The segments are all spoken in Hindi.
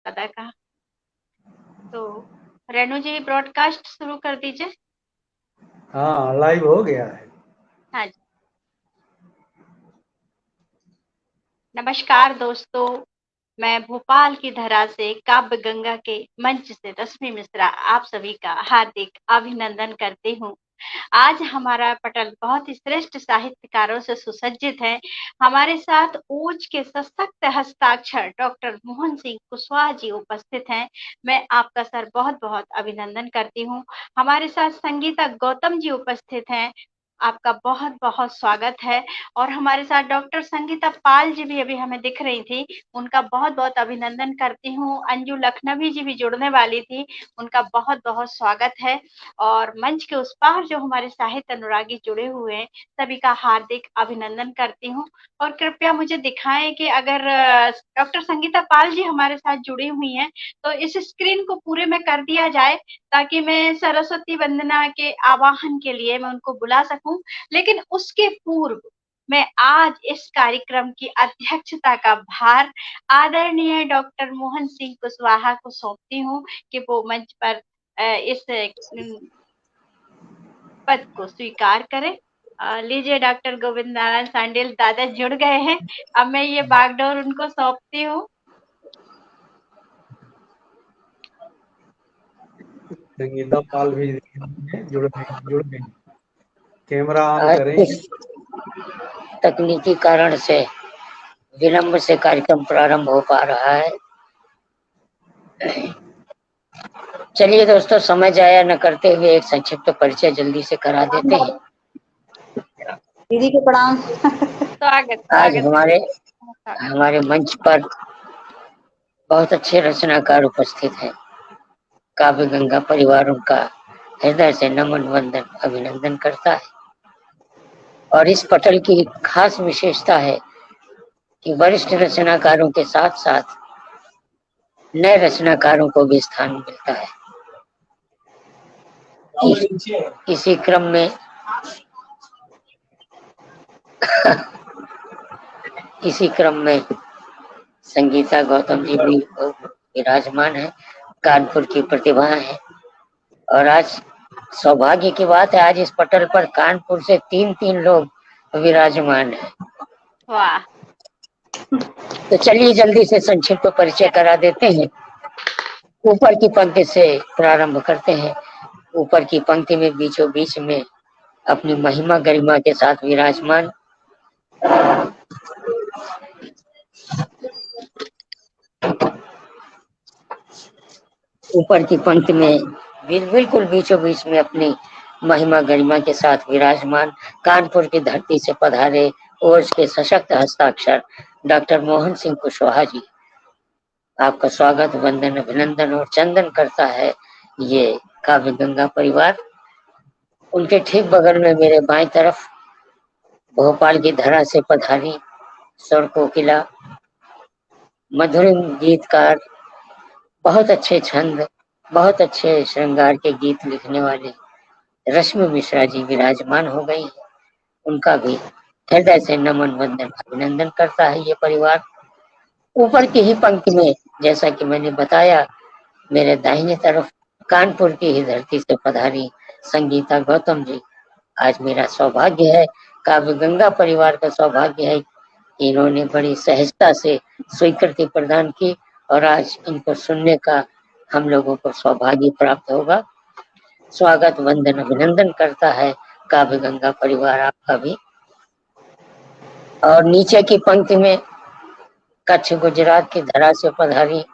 अदा कहा। तो रेणु जी ब्रॉडकास्ट शुरू कर दीजिए। हाँ, लाइव हो गया है। हाँ जी। नमस्कार दोस्तों, मैं भोपाल की धरा से काव्य गंगा के मंच से रश्मि मिश्रा आप सभी का हार्दिक अभिनंदन करती हूँ। आज हमारा पटल बहुत ही श्रेष्ठ साहित्यकारों से सुसज्जित है। हमारे साथ ऊंच के सशक्त हस्ताक्षर डॉक्टर मोहन सिंह कुशवाहा जी उपस्थित हैं। मैं आपका सर बहुत बहुत अभिनंदन करती हूँ। हमारे साथ संगीता गौतम जी उपस्थित हैं। आपका बहुत बहुत स्वागत है। और हमारे साथ डॉक्टर संगीता पाल जी भी अभी हमें दिख रही थी, उनका बहुत बहुत अभिनंदन करती हूँ। अंजू लखनवी जी भी जुड़ने वाली थी, उनका बहुत बहुत स्वागत है। और मंच के उस पार जो हमारे साहित्य अनुरागी जुड़े हुए हैं, सभी का हार्दिक अभिनंदन करती हूँ। और कृपया मुझे दिखाएं कि अगर डॉक्टर संगीता पाल जी हमारे साथ जुड़ी हुई हैं, तो इस स्क्रीन को पूरे में कर दिया जाए, ताकि मैं सरस्वती वंदना के आवाहन के लिए मैं उनको बुला सकूं। लेकिन उसके पूर्व मैं आज इस कार्यक्रम की अध्यक्षता का भार आदरणीय डॉक्टर मोहन सिंह कुशवाहा को सौंपती हूँ कि वो मंच पर इस पद को स्वीकार करें। लीजिए डॉक्टर गोविंद नारायण सांडेल दादा जुड़ गए हैं। अब मैं ये बागडोर उनको सौंपती हूँ। संगीता पाल भी जुड़ गई। कैमरा ऑन आज करेंगे। कुछ तकनीकी कारण से विलंब से कार्यक्रम प्रारंभ हो पा रहा है। चलिए दोस्तों, समय जाया न करते हुए एक संक्षिप्त परिचय जल्दी से करा देते हैं। दीदी के प्रणाम। स्वागत आज स्वागत। हमारे मंच पर बहुत अच्छे रचनाकार उपस्थित हैं। काव्य गंगा परिवार उनका हृदय से नमन वंदन अभिनंदन करता है। और इस पटल की खास विशेषता है कि वरिष्ठ रचनाकारों के साथ साथ नए रचनाकारों को भी स्थान मिलता है। इसी क्रम में इसी क्रम में संगीता गौतम जी भी विराजमान है, कानपुर की प्रतिभा है। और आज सौभाग्य की बात है, आज इस पटल पर कानपुर से तीन लोग विराजमान है। वाह। तो चलिए जल्दी से संक्षिप्त परिचय करा देते हैं। ऊपर की पंक्ति से प्रारंभ करते हैं। ऊपर की पंक्ति में बीचों बीच में अपनी महिमा गरिमा के साथ विराजमान ऊपर की पंक्ति में बिल्कुल बीचों बीच में अपनी महिमा गरिमा के साथ विराजमान कानपुर की धरती से पधारे ओज के सशक्त हस्ताक्षर डॉक्टर मोहन सिंह कुशवाहा जी, आपका स्वागत वंदन अभिनंदन और चंदन करता है ये काव्य गंगा परिवार। उनके ठीक बगल में मेरे बाएं तरफ भोपाल की धरा से पधारी स्वर कोकिला, मधुर गीतकार, बहुत अच्छे छंद, बहुत अच्छे श्रृंगार के गीत लिखने वाले रश्मि मिश्रा जी विराजमान हो गई है। उनका भी हृदय से नमन वंदन अभिनंदन करता है ये परिवार। ऊपर की ही पंक्ति में जैसा कि मैंने बताया, मेरे दाहिने तरफ कानपुर की ही धरती से पधारी संगीता गौतम जी। आज मेरा सौभाग्य है, काव्य गंगा परिवार का सौभाग्य है कि इन्होंने बड़ी सहजता से स्वीकृति प्रदान की और आज इनको सुनने का हम लोगों को सौभाग्य प्राप्त होगा। स्वागत वंदन अभिनंदन करता है काव्य गंगा परिवार आपका भी। और नीचे की पंक्ति में कच्छ गुजरात की धरा से पधारी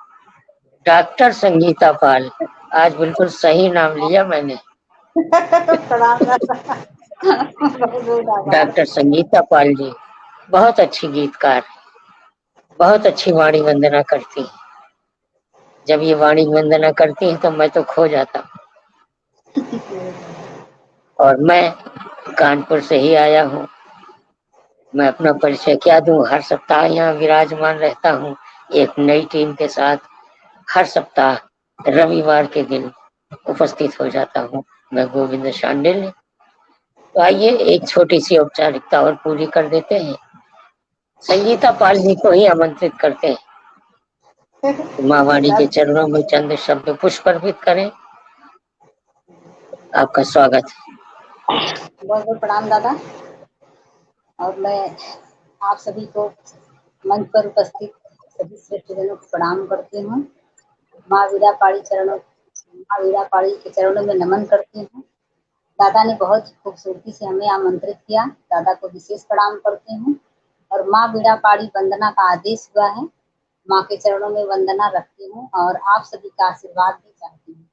डॉक्टर संगीता पाल। आज बिल्कुल सही नाम लिया मैंने। डॉक्टर संगीता पाल जी बहुत अच्छी गीतकार, बहुत अच्छी वाणी वंदना करती है। जब ये वाणी वंदना करती है तो मैं तो खो जाता हूँ। और मैं कानपुर से ही आया हूँ। मैं अपना परिचय क्या दूं, हर सप्ताह यहाँ विराजमान रहता हूँ एक नई टीम के साथ। हर सप्ताह रविवार के दिन उपस्थित हो जाता हूँ मैं, गोविंद शांडिल। तो आइए एक छोटी सी औपचारिकता और पूरी कर देते हैं। संगीता पाल जी को ही आमंत्रित करते हैं। माँ वाणी के चरणों में चंद शब्द पुष्प अर्पित करें। आपका स्वागत है। बहुत बहुत प्रणाम दादा। और मैं आप सभी को मंच पर उपस्थित सभी श्रेष्ठ जनों को प्रणाम करती हूँ। माँ वीरापाड़ी के चरणों में नमन करती हूँ। दादा ने बहुत खूबसूरती से हमें आमंत्रित किया, दादा को विशेष प्रणाम करती हूँ। और माँ वीरापाड़ी वंदना का आदेश हुआ है, माँ के चरणों में वंदना रखती हूँ और आप सभी का आशीर्वाद भी चाहती हूँ।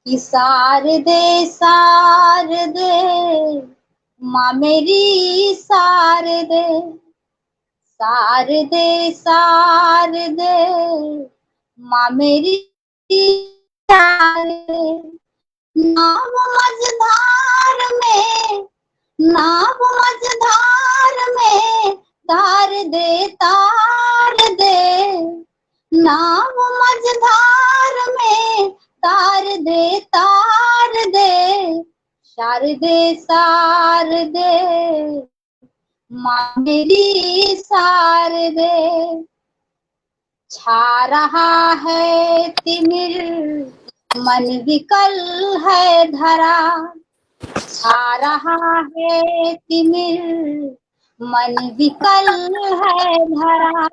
कि शारदे शारदे माँ मेरी शारदे, शारदे शारदे माँ मेरी शारदे, नाव मझधार में, नाव मझधार में तार दे, नाव मझधार में तार दे, शारदे शारदे माँ मेरी शारदे। छा रहा है तिमिर मन विकल है धरा, छा रहा है तिमिर मन विकल है धरा,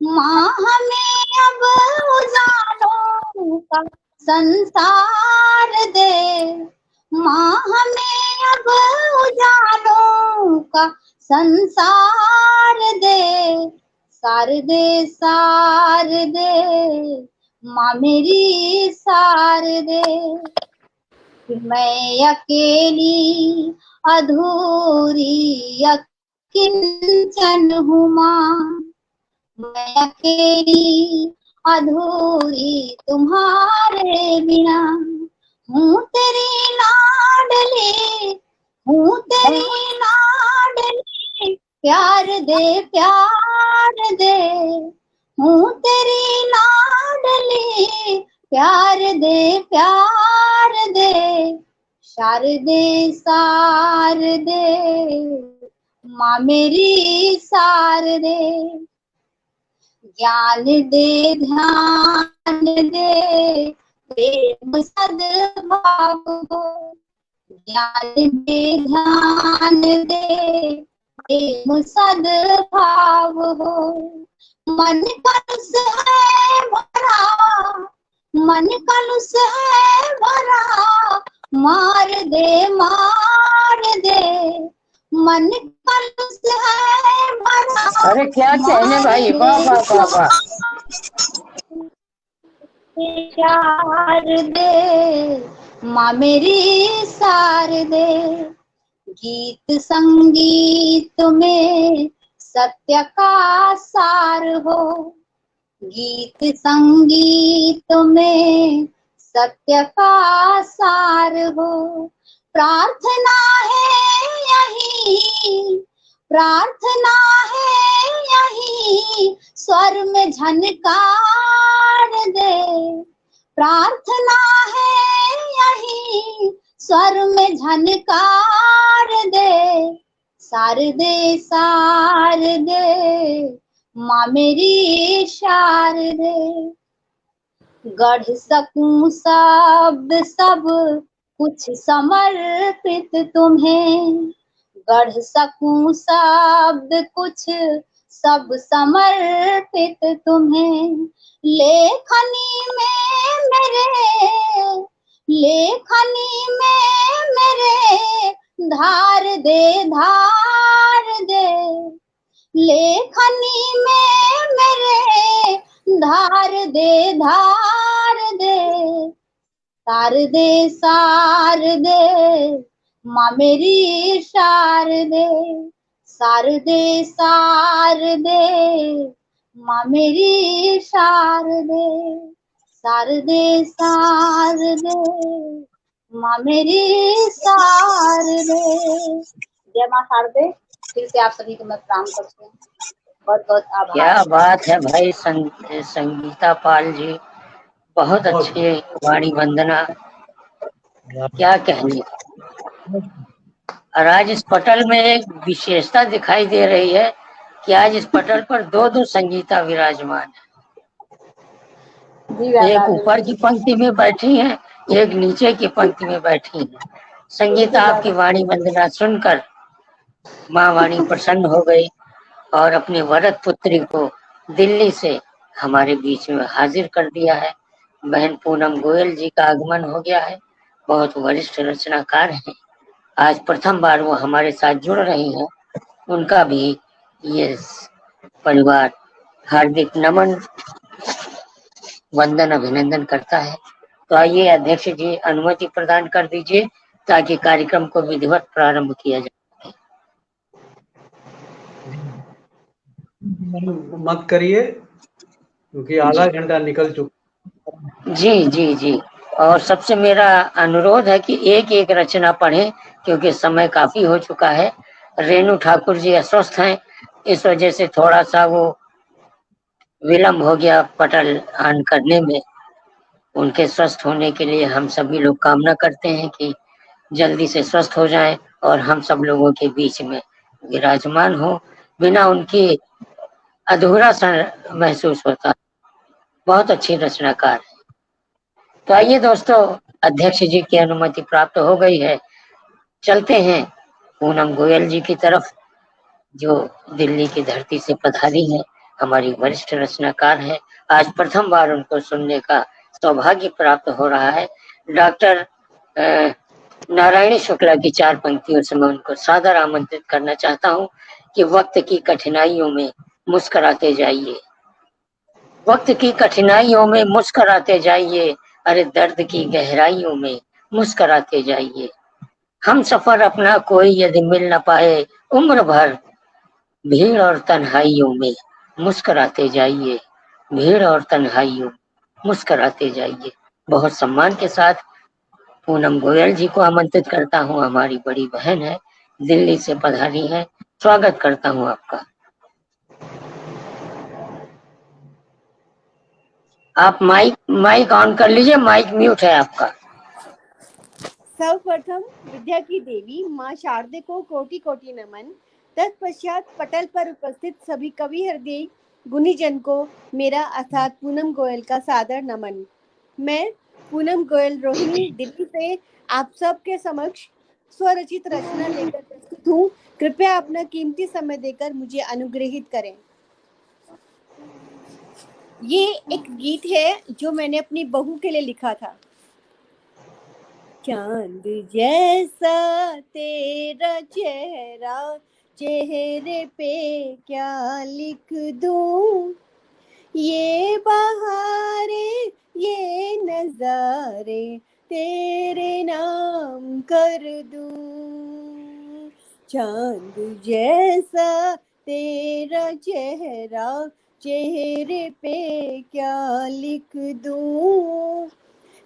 माँ हमें अब उजालों का संसार दे, माँ हमें अब उजालों का संसार दे, शारदे शारदे माँ मेरी शारदे। मैं अकेली अधूरी अकिंचन हूँ माँ, मैं अकेली अधूरी तुम्हारे बिना, हूँ तेरी लाडली, हूँ तेरी लाडली, प्यार दे, हूँ तेरी लाडली, प्यार दे, शारदे शारदे माँ मेरी शारदे। ज्ञान दे ध्यान दे प्रेम सद्भाव हो, ज्ञान दे ध्यान दे प्रेम सद्भाव हो, मन कलुष है भरा, मन कलुष है भरा, मार दे मन कलुष है भरा। अरे क्या कहने भाई, वाह वाह वाह वाह। शारदे माँ मेरी शारदे, गीत संगीत में सत्य का सार हो, गीत संगीत में सत्य का सार हो, प्रार्थना है यही, प्रार्थना है यही, स्वर में झनकार दे, प्रार्थना है यही, स्वर में झनकार दे, शारदे शारदे माँ मेरी शारदे। गढ़ सकूं शब्द सब कुछ समर्पित तुम्हें, गढ़ सकूं शब्द कुछ सब समर्पित तुम्हें, लेखनी में मेरे, लेखनी में मेरे धार दे, लेखनी में मेरे धार दे, शारदे शारदे माँ मेरी शारदे, शारदे शारदे माँ मेरी शारदे, शारदे शारदे माँ मेरी शारदे। जय माँ शारदे। फिर से आप सभी को मैं प्रणाम करती हूँ, बहुत बहुत आभार। क्या बात है भाई संगीता पाल जी, बहुत अच्छे वाणी वंदना, क्या कहने। और आज इस पटल में एक विशेषता दिखाई दे रही है कि आज इस पटल पर दो दो संगीता विराजमान है। जी दादा, एक ऊपर की पंक्ति में बैठी है, एक नीचे की पंक्ति में बैठी है। संगीता आपकी वाणी वंदना सुनकर माँ वाणी प्रसन्न हो गई और अपने वरद पुत्री को दिल्ली से हमारे बीच में हाजिर कर दिया है। बहन पूनम गोयल जी का आगमन हो गया है। बहुत वरिष्ठ रचनाकार हैं। आज प्रथम बार वो हमारे साथ जुड़ रही हैं। उनका भी ये परिवार हार्दिक नमन, वंदन, अभिनंदन करता है। तो आइए अध्यक्ष जी अनुमति प्रदान कर दीजिए ताकि कार्यक्रम को विधिवत प्रारंभ किया जाए। मत करिए क्योंकि आधा घंटा निकल चुका। जी जी जी। और सबसे मेरा अनुरोध है कि एक एक रचना पढ़ें क्योंकि समय काफी हो चुका है। रेणु ठाकुर जी अस्वस्थ हैं, इस वजह से थोड़ा सा वो विलम्ब हो गया पटल ऑन करने में। उनके स्वस्थ होने के लिए हम सभी लोग कामना करते हैं कि जल्दी से स्वस्थ हो जाएं और हम सब लोगों के बीच में विराजमान हो। बिना उनकी अधूरा सा महसूस होता। बहुत अच्छी रचनाकार है। तो आइए दोस्तों, अध्यक्ष जी की अनुमति प्राप्त हो गई है। चलते हैं पूनम गोयल जी की तरफ, जो दिल्ली की धरती से पधारी है, हमारी वरिष्ठ रचनाकार है। आज प्रथम बार उनको सुनने का सौभाग्य प्राप्त हो रहा है। डॉक्टर नारायणी शुक्ला की 4 पंक्तियों से मैं उनको सादर आमंत्रित करना चाहता हूँ कि वक्त की कठिनाइयों में मुस्कुराते जाइए, वक्त की कठिनाइयों में मुस्कुराते जाइए, अरे दर्द की गहराइयों में मुस्कुराते जाइए। हम सफर अपना कोई यदि मिल न पाए, उम्र भर भीड़ और तन्हाइयों में मुस्कुराते जाइए, भीड़ और तन्हाइयों मुस्कुराते जाइए। बहुत सम्मान के साथ पूनम गोयल जी को आमंत्रित करता हूँ। हमारी बड़ी बहन है, दिल्ली से पधारी है। स्वागत करता हूँ आपका। आप माइक ऑन कर लीजिए, माइक म्यूट है आपका। सर्वप्रथम विद्या की देवी माँ शारदे को कोटि कोटि नमन। तत्पश्चात पटल पर उपस्थित सभी कवि हृदय गुणीजन को मेरा अर्थात पूनम गोयल का सादर नमन। मैं पूनम गोयल रोहिणी दिल्ली से आप सबके समक्ष स्वरचित रचना लेकर प्रस्तुत हूँ। कृपया अपना कीमती समय देकर मुझे अनुग्रहित करें। ये एक गीत है जो मैंने अपनी बहू के लिए लिखा था। चांद जैसा तेरा चेहरा, चेहरे पे क्या लिख दूं, ये बहारे ये नजारे तेरे नाम कर दूं। चांद जैसा तेरा चेहरा, चेहरे पे क्या लिख दूं,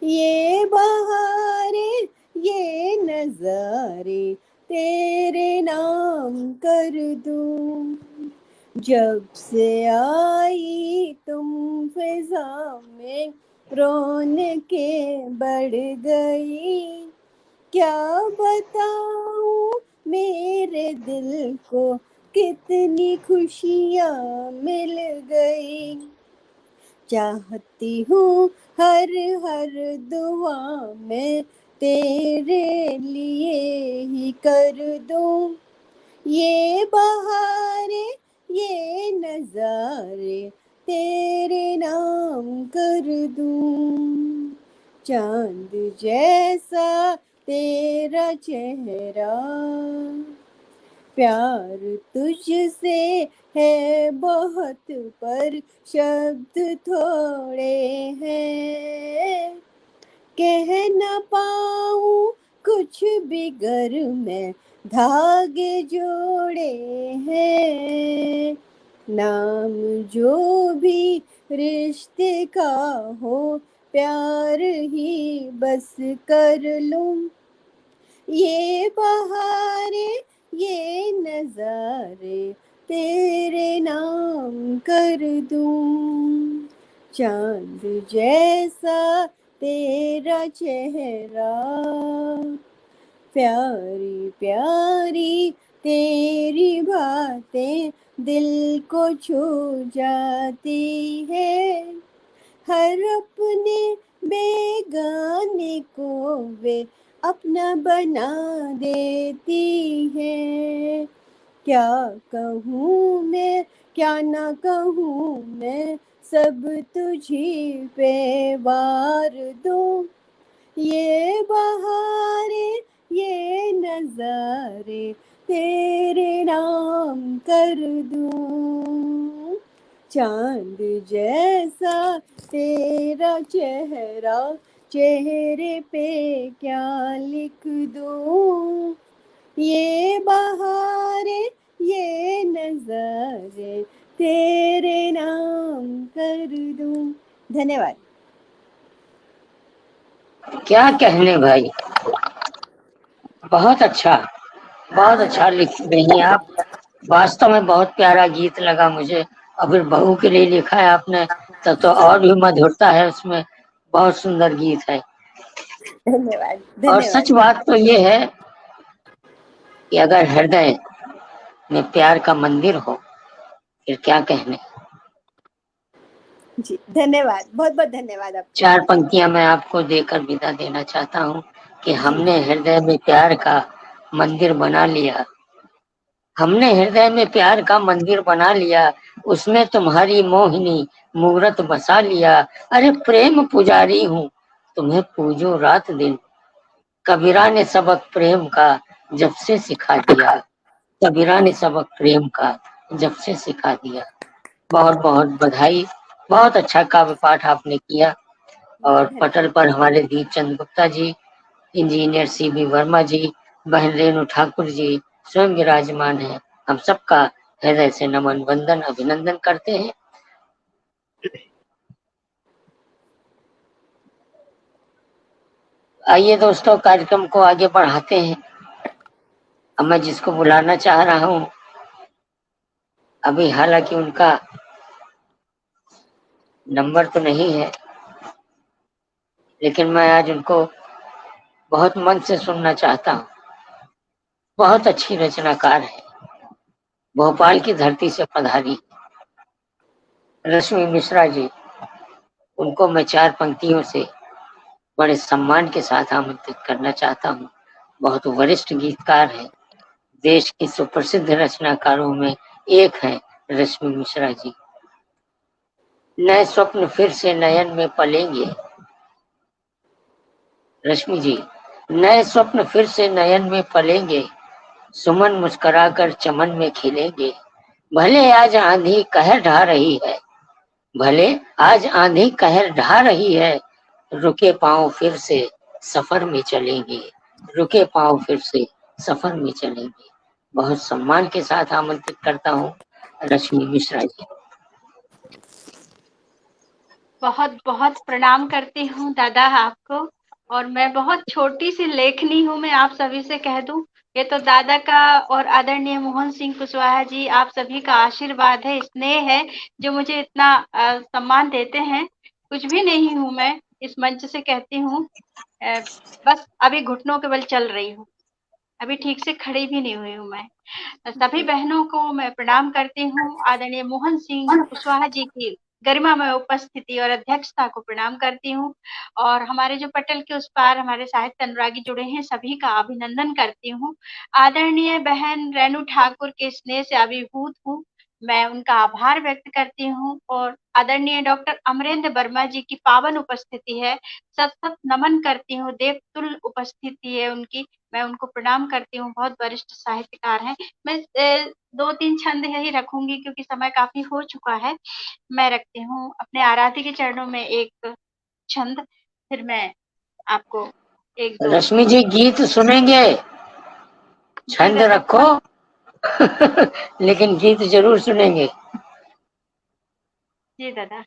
ये बहारे ये नजारे तेरे नाम कर दूं। जब से आई तुम फिजा में रौनकें बढ़ गई, क्या बताऊं मेरे दिल को कितनी खुशियाँ मिल गई। चाहती हूँ हर हर दुआ में तेरे लिए ही कर दूं, ये बहारे ये नजारे तेरे नाम कर दूं। चांद जैसा तेरा चेहरा, प्यार तुझसे है बहुत पर शब्द थोड़े हैं, कह न पाऊं कुछ भी गर मैं धागे जोड़े हैं। नाम जो भी रिश्ते का हो, प्यार ही बस कर लूं, ये बहारे ये नजारे तेरे नाम कर दूं। चांद जैसा तेरा चेहरा, प्यारी प्यारी तेरी बातें दिल को छू जाती है। हर अपने बेगाने को वे अपना बना देती है। क्या कहूँ मैं, क्या ना कहूँ मैं, सब तुझी पे वार दूँ। ये बहारे, ये नजारे तेरे नाम कर दूँ। चांद जैसा तेरा चेहरा, चेहरे पे क्या लिख दूँ। ये बहारे, ये नजारे तेरे नाम कर दूँ। धन्यवाद। क्या कहने भाई, बहुत अच्छा लिख रही हैं आप। वास्तव में बहुत प्यारा गीत लगा मुझे। और फिर बहू के लिए लिखा है आपने, तब तो और भी मधुरता है उसमें। बहुत सुंदर गीत है। धन्यवाद और धन्यवाद। सच बात तो ये है कि अगर हृदय में प्यार का मंदिर हो, फिर क्या कहने। जी धन्यवाद, बहुत बहुत धन्यवाद आपको। 4 पंक्तियां मैं आपको देकर विदा देना चाहता हूँ कि जी हमने हृदय में प्यार का मंदिर बना लिया। हमने हृदय में प्यार का मंदिर बना लिया, उसमें तुम्हारी मोहिनी मूरत बसा लिया। अरे प्रेम पुजारी हूँ, तुम्हें पूजो रात दिन। कबीरा ने सबक प्रेम का जब से सिखा दिया। कबीरा ने सबक प्रेम का जब से सिखा दिया। बहुत बहुत बधाई। बहुत अच्छा काव्य पाठ आपने किया। और पटल पर हमारे दीप चंद गुप्ता जी, इंजीनियर CB वर्मा जी, बहन रेणु ठाकुर जी स्वयं विराजमान है। हम सबका हृदय से नमन, वंदन, अभिनंदन करते हैं। आइए दोस्तों, कार्यक्रम को आगे बढ़ाते हैं। अब मैं जिसको बुलाना चाह रहा हूँ, अभी हालांकि उनका नंबर तो नहीं है, लेकिन मैं आज उनको बहुत मन से सुनना चाहता हूँ। बहुत अच्छी रचनाकार है, भोपाल की धरती से पधारी रश्मि मिश्रा जी। उनको मैं 4 पंक्तियों से बड़े सम्मान के साथ आमंत्रित करना चाहता हूँ। बहुत वरिष्ठ गीतकार है, देश की सुप्रसिद्ध रचनाकारों में एक है रश्मि मिश्रा जी। नए स्वप्न फिर से नयन में पलेंगे। रश्मि जी, नए स्वप्न फिर से नयन में पलेंगे, सुमन मुस्कुराकर चमन में खिलेंगे। भले आज आंधी कहर ढा रही है, भले आज आंधी कहर ढा रही है, रुके पांव फिर से सफर में चलेंगे। रुके पांव फिर से सफर में चलेंगे। बहुत सम्मान के साथ आमंत्रित करता हूँ रश्मि मिश्रा जी। बहुत बहुत प्रणाम करती हूँ दादा आपको। और मैं बहुत छोटी सी लेखनी हूँ, मैं आप सभी से कह दूं। ये तो दादा का और आदरणीय मोहन सिंह कुशवाहा जी आप सभी का आशीर्वाद है, स्नेह है, जो मुझे इतना सम्मान देते हैं। कुछ भी नहीं हूँ मैं, इस मंच से कहती हूँ। बस अभी घुटनों के बल चल रही हूँ, अभी ठीक से खड़ी भी नहीं हुई हूँ मैं। सभी बहनों को मैं प्रणाम करती हूँ। आदरणीय मोहन सिंह कुशवाहा जी की गरिमामय उपस्थिति और अध्यक्षता को प्रणाम करती हूँ। और हमारे जो पटल के उस पार हमारे साहित्य अनुरागी जुड़े हैं, सभी का अभिनंदन करती हूँ। आदरणीय बहन रेणु ठाकुर के स्नेह से अभिभूत हूँ, मैं उनका आभार व्यक्त करती हूँ। और आदरणीय डॉक्टर अमरेंद्र वर्मा जी की पावन उपस्थिति है, सत सत नमन करती हूँ। देवतुल्य उपस्थिति है उनकी, मैं उनको प्रणाम करती हूँ। बहुत वरिष्ठ साहित्यकार हैं। मैं 2-3 छंद यही रखूंगी क्योंकि समय काफी हो चुका है। मैं रखती हूँ अपने आराध्य के चरणों में एक छंद, फिर मैं आपको 1-2 रश्मि जी गीत सुनेंगे, जी छंद दादा। रखो लेकिन गीत जरूर सुनेंगे। जी दादा।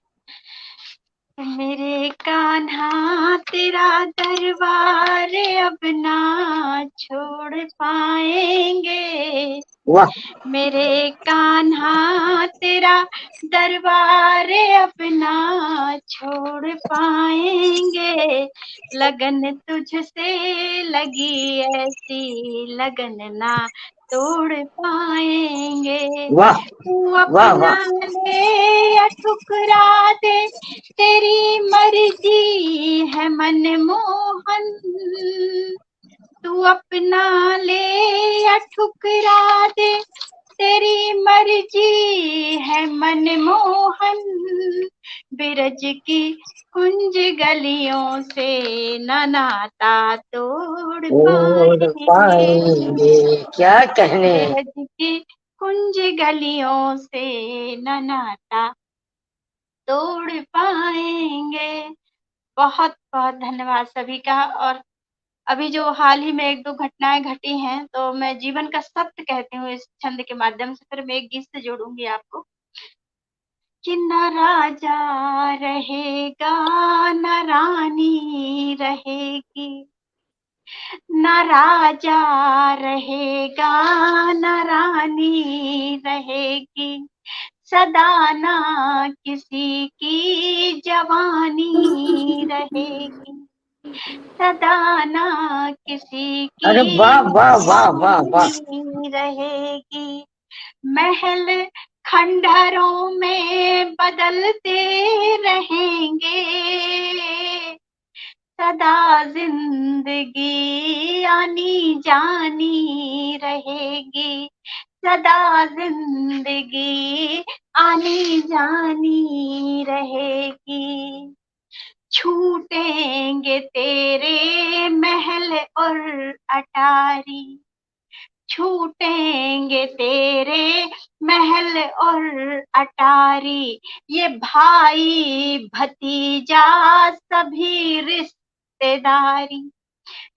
मेरे कान्हा तेरा दरबार अब ना छोड़ पाएंगे। वाह, मेरे कान्हा तेरा दरबार अपना छोड़ पाएंगे। लगन तुझसे लगी ऐसी लगन ना तोड़ पाएंगे। वाह तू वाह अपना वाह। ले या ठुकरा दे, तेरी मर्जी है मनमोहन। तू अपना ले या ठुकरा दे, तेरी मर्जी है मनमोहन। बिरज की कुंज गलियों से न नाता तोड़ तोड़ पाएंगे। पाएंगे, क्या कहने। बिरज की कुंज गलियों से न नाता तोड़ पाएंगे। बहुत बहुत धन्यवाद सभी का। और अभी जो हाल ही में एक दो घटनाएं घटी हैं, तो मैं जीवन का सत्य कहती हूँ इस छंद के माध्यम से। फिर मैं एक गीत से जोड़ूंगी आपको कि न राजा रहेगा न रानी रहेगी, न राजा रहेगा न रानी रहेगी, सदा ना किसी की जवानी रहेगी, सदा ना किसी अरे की वाह वाह वाह वाह वाह। जवानी रहेगी। महल खंडहरों में बदलते रहेंगे, सदा जिंदगी आनी जानी रहेगी, सदा जिंदगी आनी जानी रहेगी। छूटेंगे तेरे महल और अटारी, छूटेंगे तेरे महल और अटारी, ये भाई भतीजा सभी रिश्तेदारी,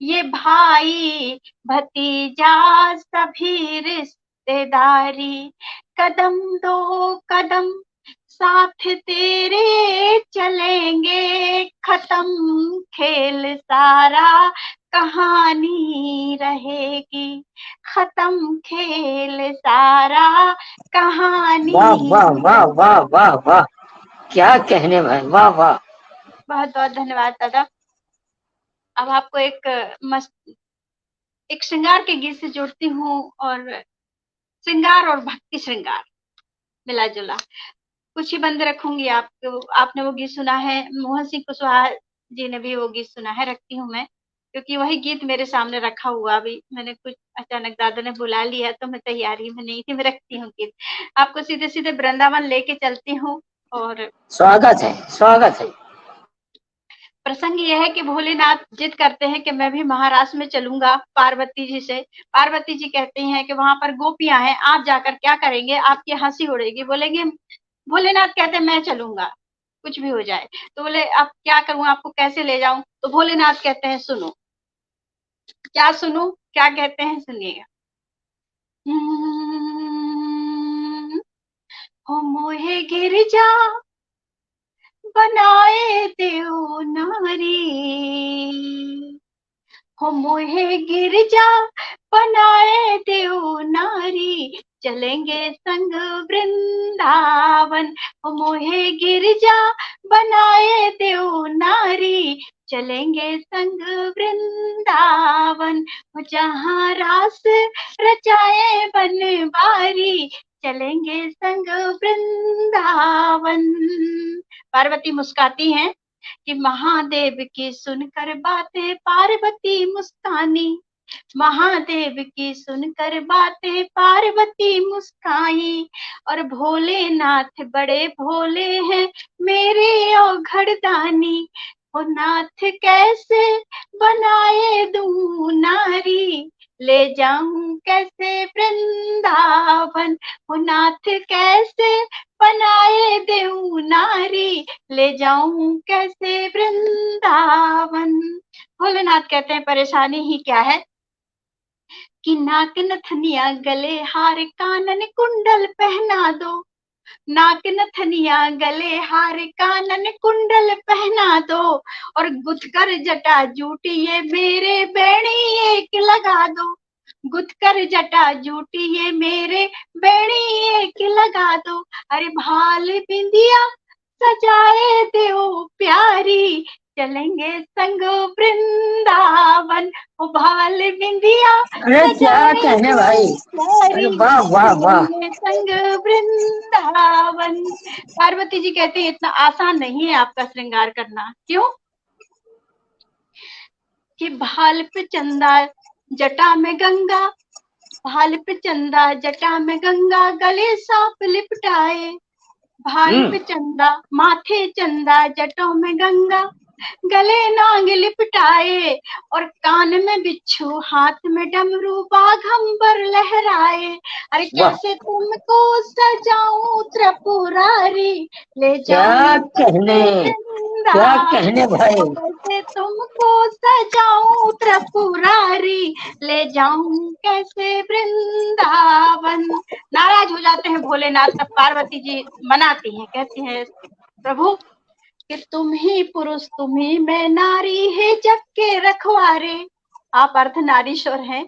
ये भाई भतीजा सभी रिश्तेदारी। कदम दो कदम साथ तेरे चलेंगे, खत्म खेल सारा कहानी रहेगी, खत्म खेल सारा कहानी। वाह वाह वाह वाह वाह वाह, क्या कहने भाई, वाह वाह। बहुत बहुत धन्यवाद दादा। अब आपको एक श्रृंगार के गीत से जोड़ती हूँ, और श्रृंगार और भक्ति श्रृंगार मिला जुला कुछ ही बंद रखूंगी। आपको आपने वो गीत सुना है, मोहन सिंह कुशवाहा जी ने भी वो गीत सुना है, रखती हूँ मैं, क्योंकि वही गीत मेरे सामने रखा हुआ। अभी मैंने कुछ अचानक दादा ने बुला लिया तो मैं तैयारी में नहीं थी, मैं रखती हूँ गीत। आपको सीधे सीधे वृंदावन लेके चलती हूँ। और स्वागत है, स्वागत है। प्रसंग यह है कि भोलेनाथ जिद करते हैं कि मैं भी महाराष्ट्र में चलूंगा पार्वती जी से। पार्वती जी कहती हैं कि वहां पर गोपियां हैं, आप जाकर क्या करेंगे, आपकी हंसी उड़ेगी। बोलेंगे, भोलेनाथ कहते हैं मैं चलूंगा कुछ भी हो जाए। तो बोले अब क्या करूं, आपको कैसे ले जाऊं। तो भोलेनाथ कहते हैं सुनो। क्या सुनो, क्या कहते हैं, सुनिएगा। हो मोहे गिरजा बनाए देव नारी, हो मोहे गिरजा बनाए देव नारी, चलेंगे संग वृंदावन। हो मोहे गिरजा बनाए देव नारी, चलेंगे संग वृंदावन। हो जहाँ रास रचाए बनवारी, चलेंगे संग वृंदावन। पार्वती मुस्काती हैं कि महादेव की सुनकर बातें पार्वती मुस्कानी, महादेव की सुनकर बातें पार्वती मुस्काई। और भोलेनाथ बड़े भोले हैं मेरे औघड़दानी, ओ नाथ कैसे बनाए दूं नारी, ले जाऊं कैसे वृंदावन। ओ नाथ कैसे बनाए देऊं नारी, ले जाऊं कैसे वृंदावन। भोलेनाथ कहते हैं परेशानी ही क्या है कि नाक नथनिया गले हार कानन कुंडल पहना दो, नाक नथनिया गले हार कानन कुंडल पहना दो, और गुथकर जटा जूटी ये मेरे बेड़ी एक लगा दो, गुथकर जटा जूटी ये मेरे बेड़ी एक लगा दो। अरे भाल बिंदिया सजाए देओ प्यारी, चलेंगे संग वृंदावन, उबाल बिंदिया अरे क्या कहने भाई, अरे वाह वाह वाह। चलेंगे संग वृंदावन। पार्वती जी कहते हैं इतना आसान नहीं है आपका श्रृंगार करना। क्यों? कि भाल पे चंदा जटा में गंगा, भाल पे चंदा जटा में गंगा, गले सांप लिपटाए। भाल पे चंदा माथे चंदा जटों में गंगा, गले नांग लिपटाए, और कान में बिच्छू हाथ में डमरू, बाघंबर लहराए। अरे कैसे तुमको सजाऊं त्रिपुरारी, ले क्या जाऊं कहने, क्या कहने भाई। कैसे तुमको सजाऊं त्रिपुरारी, ले जाऊं कैसे वृंदावन। नाराज हो जाते हैं भोलेनाथ, तब पार्वती जी मनाती हैं, कहती हैं प्रभु कि तुम ही पुरुष तुम ही मैं नारी है जग के रखवारे। आप अर्धनारीश्वर हैं।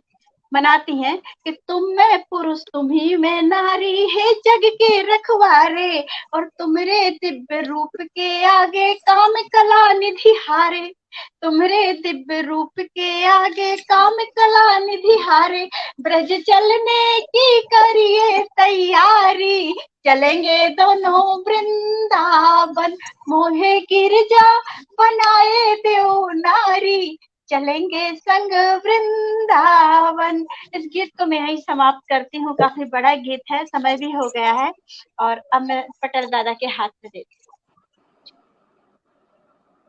मनाती हैं कि तुम मैं पुरुष तुम ही मैं नारी है जग के रखवारे, और तुमरे दिव्य रूप के आगे काम कला निधि हारे। तुमरे दिव्य रूप के आगे काम कला निधि हारे, ब्रज चलने की करिए तैयारी, चलेंगे दोनों वृंदावन, मोहे गिरजा बनाए देव नारी, चलेंगे संग वृंदावन। इस गीत को मैं यही समाप्त करती हूँ। काफी बड़ा गीत है, समय भी हो गया है, और अब मैं पटेल दादा के हाथ में देती हूँ।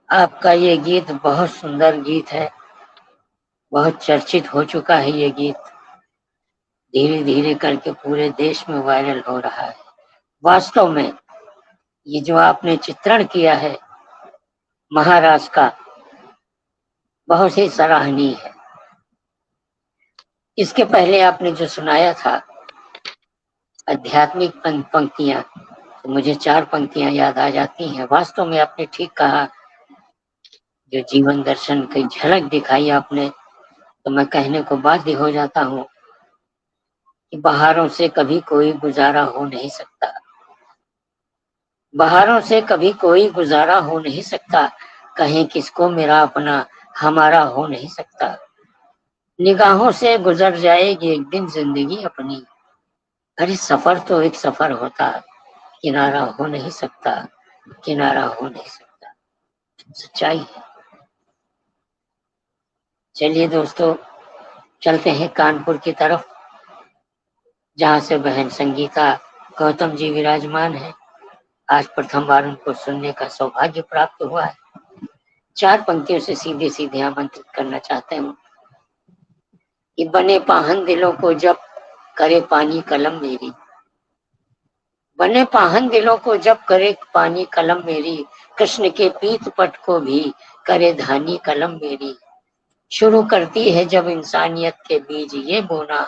आपका ये गीत बहुत सुंदर गीत है, बहुत चर्चित हो चुका है ये गीत, धीरे धीरे करके पूरे देश में वायरल हो रहा है। वास्तव में ये जो आपने चित्रण किया है महाराष्ट्र का, बहुत ही सराहनीय है। इसके पहले आपने जो सुनाया था आध्यात्मिक पंक्तियां, तो मुझे 4 पंक्तियां याद आ जाती हैं। वास्तव में आपने ठीक कहा, जो जीवन दर्शन की झलक दिखाई आपने, तो मैं कहने को बाध्य हो जाता हूँ कि बहारों से कभी कोई गुजारा हो नहीं सकता, बहारों से कभी कोई गुजारा हो नहीं सकता, कहीं किसको मेरा अपना हमारा हो नहीं सकता, निगाहों से गुजर जाएगी एक दिन जिंदगी अपनी, अरे सफर तो एक सफर होता, किनारा हो नहीं सकता, किनारा हो नहीं सकता। सच्चाई है। चलिए दोस्तों, चलते हैं कानपुर की तरफ, जहाँ से बहन संगीता गौतम जी विराजमान है। आज प्रथम बार उनको सुनने का सौभाग्य प्राप्त हुआ है। 4 पंक्तियों से सीधे सीधे आमंत्रित करना चाहते हूँ कि बने पाहन दिलों को जब करे पानी कलम मेरी, बने पाहन दिलों को जब करे पानी कलम मेरी, कृष्ण के पीत पट को भी करे धानी कलम मेरी, शुरू करती है जब इंसानियत के बीज ये बोना,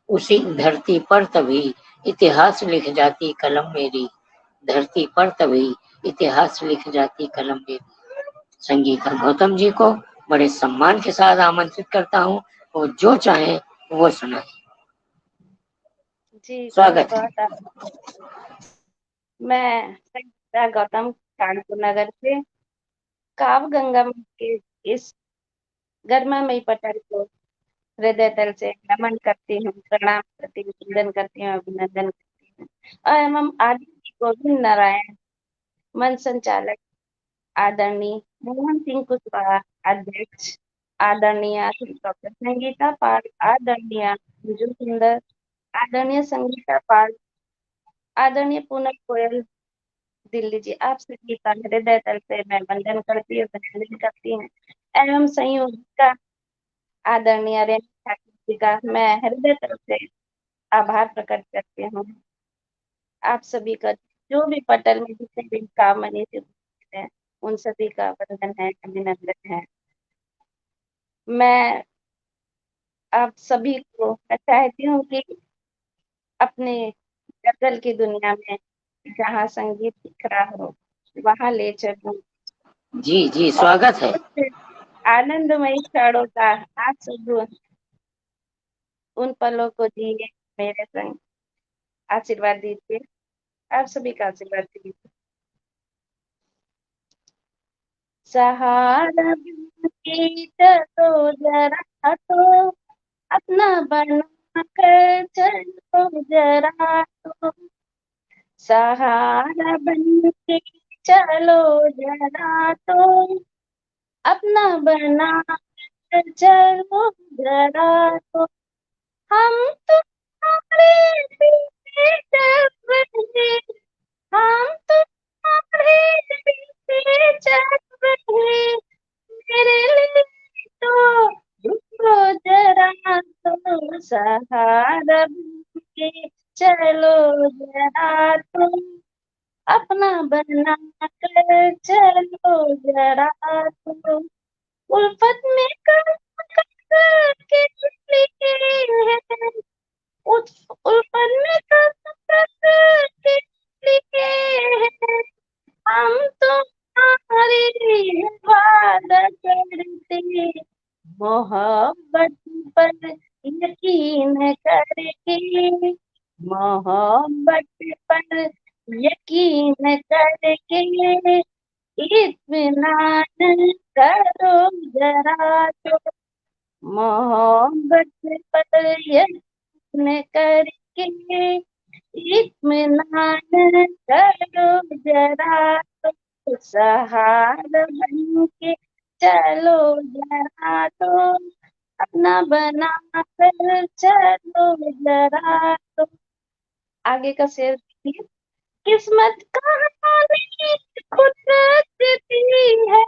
उसी धरती पर तभी इतिहास लिख जाती कलम मेरी, धरती पर तभी इतिहास लिख जाती कलम मेरी। संगीता गौतम जी को बड़े सम्मान के साथ आमंत्रित करता हूँ, वो जो चाहे वो सुनाए। जी स्वागत है। मैं संगीता गौतम कानपुर नगर से काव गंगा के इस गर्मामयी पटल को हृदय तल से नमन करती हूँ, प्रणाम करती हूँ, वंदन करती हूँ, अभिनंदन करती हूँ। एवं आदि गोविंद नारायण मन संचालक आदरणीय मोहन सिंह कुशवाहा अध्यक्ष, आदरणीय डॉक्टर संगीता पाल, आदरणीय मंजू सुंदर, आदरणीय संगीता पाल, आदरणीय पूनम गोयल दिल्ली जी, आप सभी का हृदय तल से मैं वंदन करती हूँ, अभिनंदन करती हूँ। एवं संयोजिका आदरणीय रेणु ठाकुर जी का मैं हृदय तल से आभार प्रकट करती हूँ। आप सभी का जो भी पटल में जितने भी काम मनी से हैं, उन सभी का वंदन है, अभिनंदन है। मैं आप सभी को चाहती हूँ कि अपने गजल की दुनिया में जहाँ संगीत दिख रहा हो वहां ले चलूं। जी जी, स्वागत है। आनंदमयी क्षणों का आप सब उन पलों को जिए, मेरे संग आशीर्वाद दीजिए, आप सभी का आशीर्वाद दीजिए। सहारा बन के चलो जरा तो अपना बना कर चलो जरा तो सहारा बन के चलो जरा तो अपना बना कर चलो जरा तो हम तुम्हारे पीछे चल रहे हम तुम्हारे पीछे चल रहे मेरे लिए तो रुको जरा तो सहारा बन के चलो जरा तो अपना बना कर चलो जरा तो उल्फत में कर के लिए है उल्फत में कर के लिए है हम तुम्हारी वादा करते मोहब्बत पर यकीन करके मोहब्बत पर यकीन करके इत्मीनान करो जरा तो मोहब्बत पर यकीन करके इत्मीनान करो जरा तो सहारा बन के चलो जरा तो अपना बना कर चलो जरा तो आगे का शेर देखिए। किस्मत कहानी खुद रचती है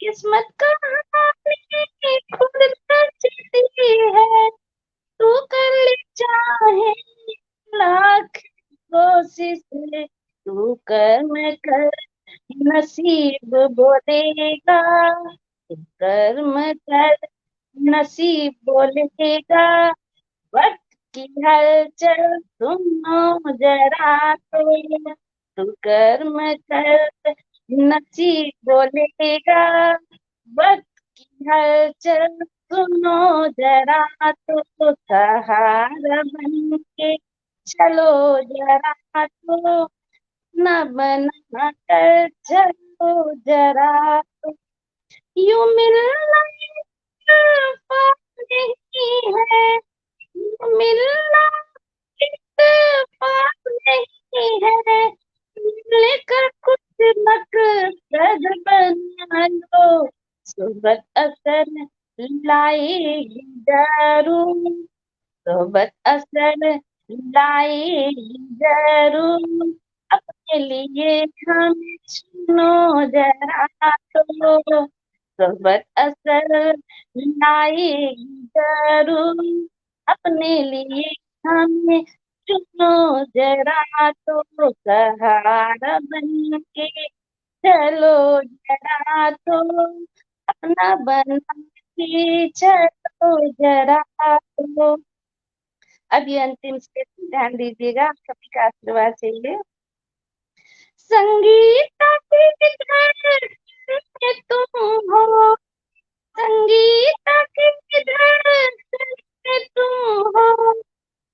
किस्मत कहानी खुद रचती है तू कर ले चाहे लाख कोशिश तू कर्म कर नसीब बोलेगा तू कर्म कर नसीब बोलेगा वक्त की हलचल सुनो जरा तो तू कर्म कर नसीब बोलेगा वक्त की हलचल सुनो जरा तो सहारा बन के चलो जरा तो न बना कर चलो जरा तो यूं मिलना इत्तेफाक नहीं है यूं मिलना इत्तेफाक नहीं है मिलकर कुछ मकसद बना लो सोबत असर लाएगी जरूर सोबत असर लाएगी जरूर अपने लिए हम सुनो जरा तो सोबत असर लाएगी जरूर अपने लिए हमें चुनो जरा तो सहारा बन के चलो जरा तो अपना बना के चलो जरा तो अब ये अंतिम स्टेप ध्यान दीजिएगा आप सभी का आशीर्वाद चाहिए संगीत की धरती पे तुम हो संगीत की धरती पे तुम हो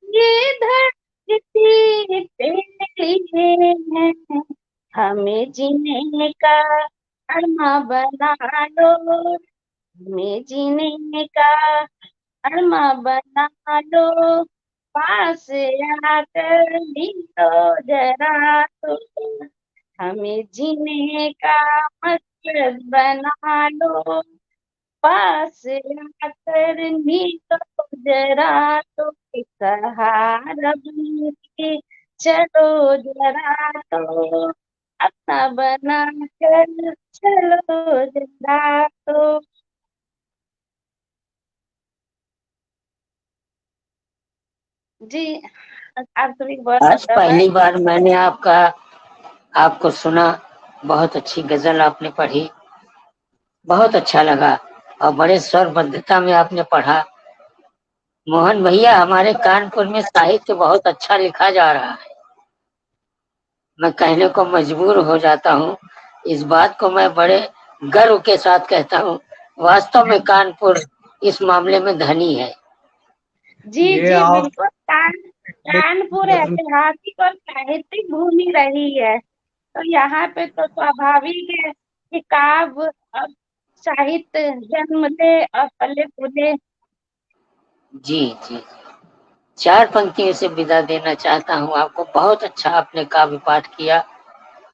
ये धरती तेरी है हमें जीने का अरमा बना लो हमें जीने का अरमा बना लो पास आकर भी तो जरा तो हमें जीने का मकसद बना लो पास आकर भी तो जरा तो सहारा बन के चलो जरा तो अपना बना कर चलो जरा तो जी आप सभी बहुत आज पहली बार मैंने आपको सुना बहुत अच्छी गजल आपने पढ़ी बहुत अच्छा लगा और बड़े स्वरबद्धता में आपने पढ़ा मोहन भैया हमारे कानपुर में साहित्य बहुत अच्छा लिखा जा रहा है मैं कहने को मजबूर हो जाता हूँ इस बात को मैं बड़े गर्व के साथ कहता हूँ वास्तव में कानपुर इस मामले में धनी है जी जी बिल्कुल कानपुर ऐतिहासिक और साहित्यिक भूमि रही है तो यहाँ पे तो स्वाभाविक है कि काव्य और साहित्य जन्म ले और पले फूले। जी जी, 4 पंक्तियों से विदा देना चाहता हूँ आपको। बहुत अच्छा आपने काव्य पाठ किया।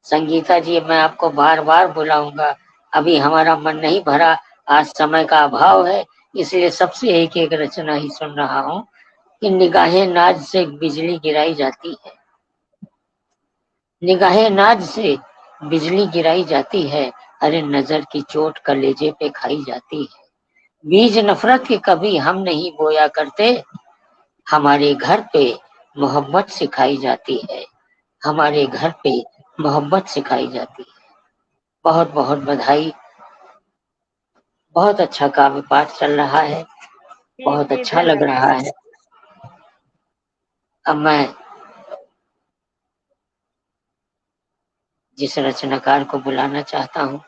संगीता जी, मैं आपको बार बार बुलाऊंगा, अभी हमारा मन नहीं भरा, आज समय का अभाव है, इसलिए सबसे एक एक रचना ही सुन रहा हूँ कि निगाहें नाज से बिजली गिराई जाती है, निगाहें नाज से बिजली गिराई जाती है, अरे नजर की चोट कलेजे पे खाई जाती है। बीज नफरत के कभी हम नहीं बोया करते, हमारे घर पे मोहब्बत सिखाई जाती है, हमारे घर पे मोहब्बत सिखाई जाती है। बहुत बहुत बधाई। बहुत अच्छा काव्य पाठ चल रहा है, जी बहुत जी, अच्छा लग धन्यवाद। रहा है। अब मैं जिस रचनाकार को बुलाना चाहता हूँ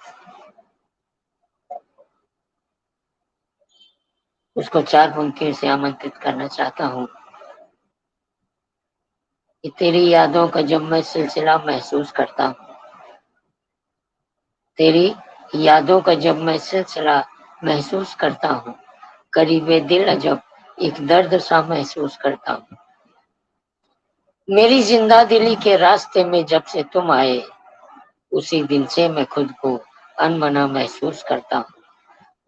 उसको 4 पंक्तियों से आमंत्रित करना चाहता हूँ कि तेरी यादों का जब मैं सिलसिला महसूस करता हूँ, तेरी यादों का जब मैं सिलसिला महसूस करता हूँ, करीबे दिल अजब एक दर्द सा महसूस करता हूँ। मेरी जिंदा दिली के रास्ते में जब से तुम आए, उसी दिन से मैं खुद को अनमना महसूस करता हूँ,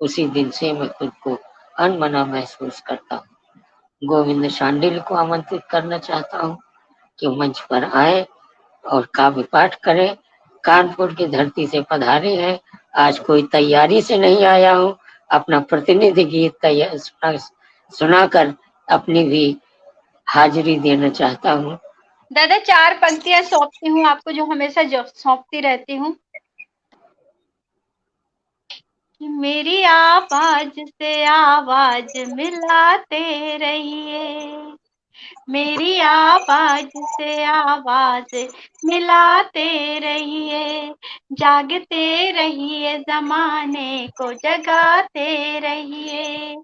उसी दिन से मैं खुद को अनमना महसूस करता हूँ। गोविंद शांडिल को आमंत्रित करना चाहता हूँ कि मंच पर आए और काव्य पाठ करें। कानपुर की धरती से पधारे हैं, आज कोई तैयारी से नहीं आया हूँ, अपना प्रतिनिधि गीत सुनाकर अपनी भी हाजिरी देना चाहता हूँ। दादा 4 पंक्तियां सौंपती हूँ आपको, जो हमेशा सौंपती रहती हूँ। मेरी आवाज से आवाज मिलाते रहिए, मेरी आवाज से आवाज मिलाते रहिए, जागते रहिए जमाने को जगाते रहिए।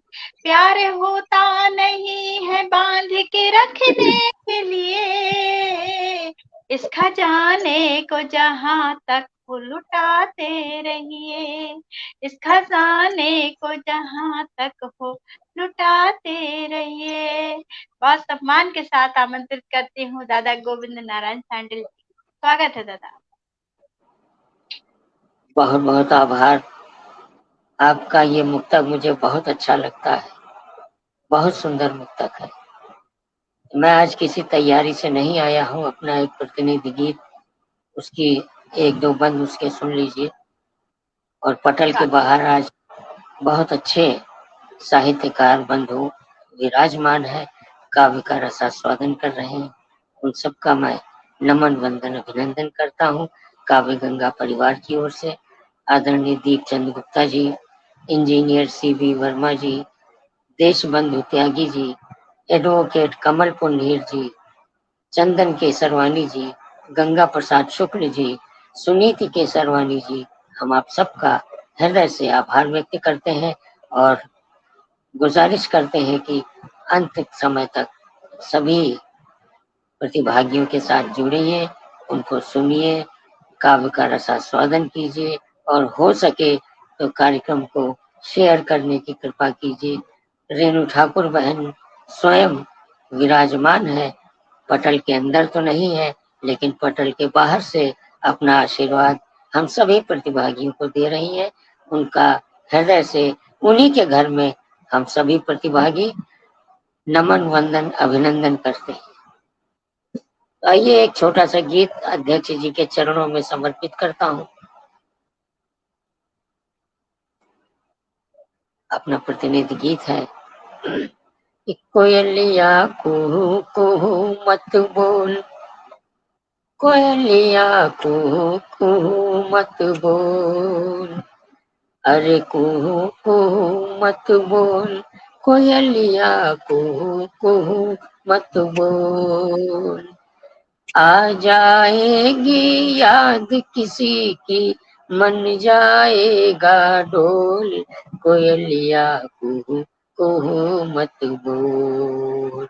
प्यार होता नहीं है बांध के रखने के लिए, इस खजाने को जहां तक वो लुटाते रहिए, इस खजाने को जहां तक हो लुटाते रहिए। बहुत सम्मान के साथ आमंत्रित करती हूँ दादा गोविंद नारायण शांडिल जी। स्वागत है दादा। बहुत बहुत आभार आपका। ये मुक्तक मुझे बहुत अच्छा लगता है, बहुत सुंदर मुक्तक है। मैं आज किसी तैयारी से नहीं आया हूँ, अपना एक प्रतिनिधि गीत, उसकी 1-2 बंद उसके सुन लीजिए। और पटल के बाहर आज बहुत अच्छे साहित्यकार बंधु विराजमान है, काव्य का रसास्वादन कर रहे हैं, उन सबका मैं नमन वंदन अभिनंदन करता हूँ काव्य गंगा परिवार की ओर से। आदरणीय दीप चंद गुप्ता जी, इंजीनियर CB वर्मा जी, देश बंधु त्यागी जी, एडवोकेट कमल पुनीर जी, चंदन केसरवानी जी, गंगा प्रसाद शुक्ल जी, सुनीति केसरवानी जी, हम आप सबका हृदय से आभार व्यक्त करते हैं और गुजारिश करते हैं कि अंत समय तक सभी प्रतिभागियों के साथ जुड़िए, उनको सुनिए, काव्य का रसास्वादन कीजिए और हो सके तो कार्यक्रम को शेयर करने की कृपा कीजिए। रेणु ठाकुर बहन स्वयं विराजमान है, पटल के अंदर तो नहीं है लेकिन पटल के बाहर से अपना आशीर्वाद हम सभी प्रतिभागियों को दे रही हैं। उनका हृदय से उन्हीं के घर में हम सभी प्रतिभागी नमन वंदन अभिनंदन करते हैं। आइए एक छोटा सा गीत अध्यक्ष जी के चरणों में समर्पित करता हूँ। अपना प्रतिनिधि गीत है। कोयलिया कुहू कुहू मत बोल, कोयलिया कुहू कुहू मत बोल, अरे कुहू कुहू मत बोल, कोयलिया कुहू कुहू मत बोल। आ जाएगी याद किसी की, मन जाएगा डोल, कोयलिया कुहू कुहू मत बोल।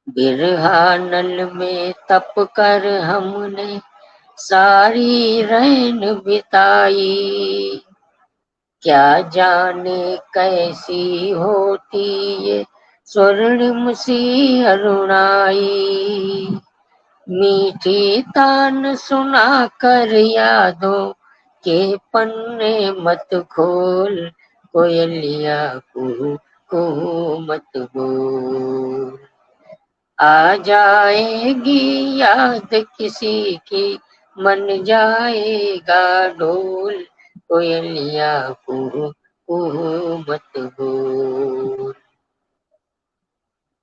बिरहा नल में तप कर हमने सारी रैन बिताई। क्या जाने कैसी होती ये स्वर्णिम सी अरुणाई। मीठी तान सुना कर यादों के पन्ने मत खोल, कोयलिया कुहू कुहू मत बोल। आ जाएगी याद किसी की, मन जाएगा डोल, कोयलिया कुहू कुहू मत बोल।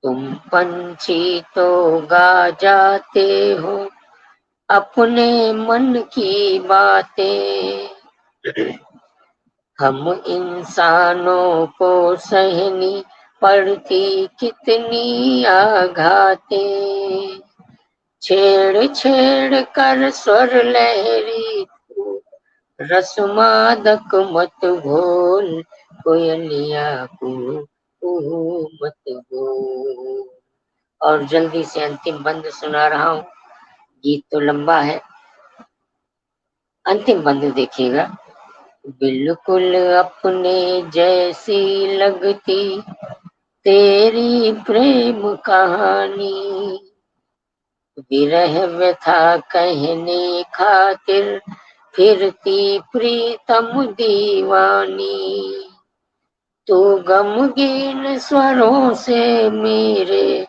तुम पंछी तो गा जाते हो अपने मन की बातें, हम इंसानों को सहनी पड़ती कितनी आघातें। छेड़ छेड़ कर स्वर लहरी तू, रसमादक मत घोल, कोयलिया कुहू कुहू मत बोल। और जल्दी से अंतिम बंद सुना रहा हूँ, गीत तो लंबा है, अंतिम बंद देखिएगा। बिल्कुल अपने जैसी लगती तेरी प्रेम कहानी, विरह व्यथा कहने खातिर फिरती प्रीतम दीवानी। तू गमगीन स्वरों से मेरे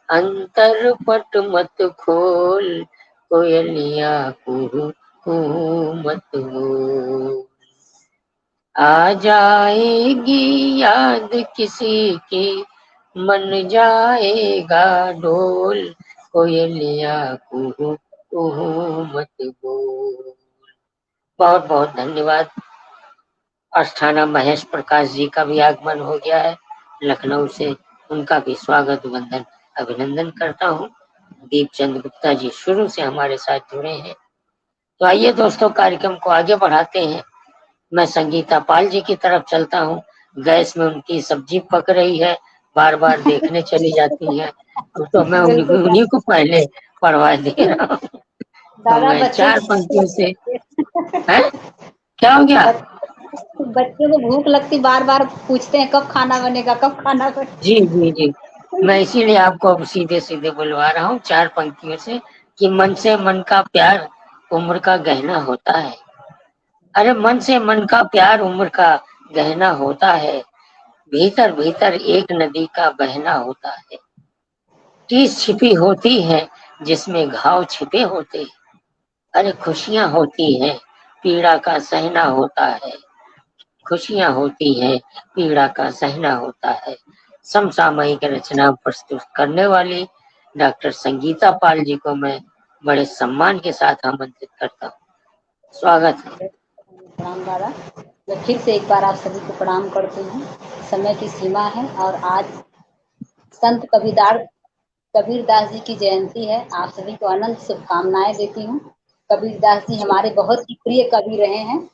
अंतर पट मत खोल, कोयलिया कुहू कुहू मत बोल। आ जाएगी याद किसी की, मन जाएगा डोल, कोयलिया कुहू कुहू मत बोल। बहुत बहुत धन्यवाद। अस्थाना महेश प्रकाश जी का भी आगमन हो गया है लखनऊ से, उनका भी स्वागत वंदन अभिनंदन करता हूँ। दीपचंद गुप्ता जी शुरू से हमारे साथ जुड़े हैं। तो आइए दोस्तों, कार्यक्रम को आगे बढ़ाते हैं। मैं संगीता पाल जी की तरफ चलता हूँ। गैस में उनकी सब्जी पक रही है, बार बार देखने चली जाती है, तो मैं उन्हीं को पहले पढ़वा दे रहा हूँ। तो दादा मैं बच्चे चार पंक्तियों से है, क्या हो गया? बच्चों को भूख लगती, बार बार पूछते हैं कब खाना बनेगा, कब खाना बनेगा। जी जी जी, मैं इसीलिए आपको अब सीधे सीधे बुलवा रहा हूँ चार पंक्तियों से कि मन से मन का प्यार उम्र का गहना होता है। अरे मन से मन का प्यार उम्र का गहना होता है, भीतर भीतर एक नदी का बहना होता है। टीस छिपी होती है जिसमें घाव छिपे होते हैं। अरे खुशियां होती हैं, पीड़ा का सहना होता है। खुशियां होती हैं, पीड़ा का सहना होता है। समसामयिक रचना प्रस्तुत करने वाली डॉक्टर संगीता पाल जी को मैं बड़े सम्मान के साथ आमंत्रित करता हूँ। स्वागत है। प्रणाम दादा। मैं फिर से एक बार आप सभी को प्रणाम करती हूँ। समय की सीमा है और आज संत कबीरदास जी की जयंती है। आप सभी को अनंत शुभकामनाएं देती हूँ। कबीरदास जी हमारे बहुत ही प्रिय कवि रहे हैं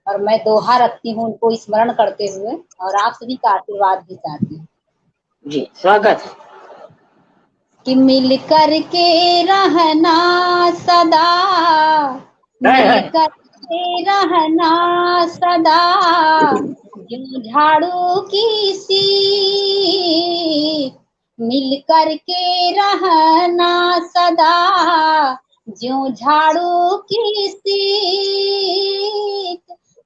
और मैं दोहा रखती हूँ उनको स्मरण करते हुए, और आप सभी का आशीर्वाद भी चाहती हूँ। जी स्वागत है। कि मिल कर के रहना सदा, मिल कर के रहना सदा, जो झाड़ू की सीख, मिल कर के रहना सदा, जो झाड़ू की सीख।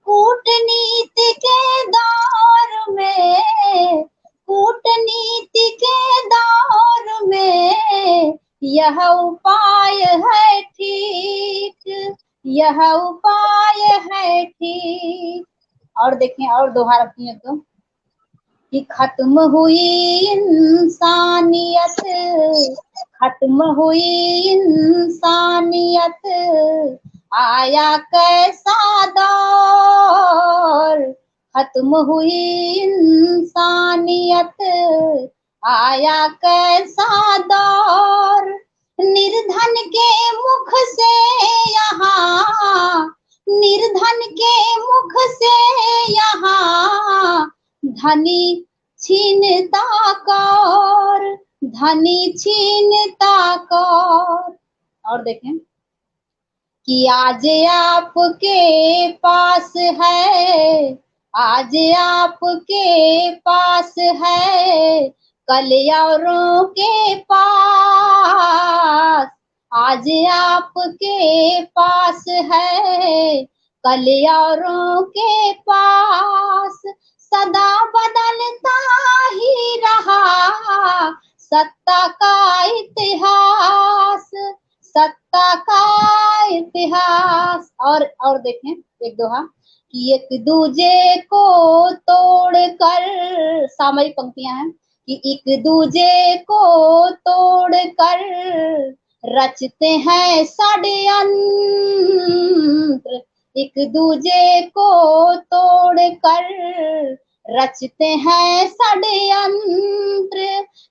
कूटनीति के दौर में, कूटनीति के दौर में यह उपाय है ठीक, यह उपाय है ठीक। और देखें, और दोहा रखती है तो कि खत्म हुई इंसानियत, खत्म हुई इंसानियत, आया कैसा दौर। खत्म हुई इंसानियत, आया कैसा दौर। निर्धन के मुख से यहाँ, निर्धन के मुख से यहाँ, धनी छीनता कौर, धनी छीनता कौर। और देखें कि आज आपके पास है, आज आपके पास है, कल औरों के पास, आज आपके पास है, कल औरों के पास, सदा बदलता ही रहा सत्ता का इतिहास, सत्ता का इतिहास। और देखें एक दोहा कि एक दूजे को तोड़कर, सामयिक पंक्तियां हैं, कि एक दूजे को तोड़कर रचते हैं षड्यंत्र, एक दूजे को तोड़कर रचते हैं षड्यंत्र,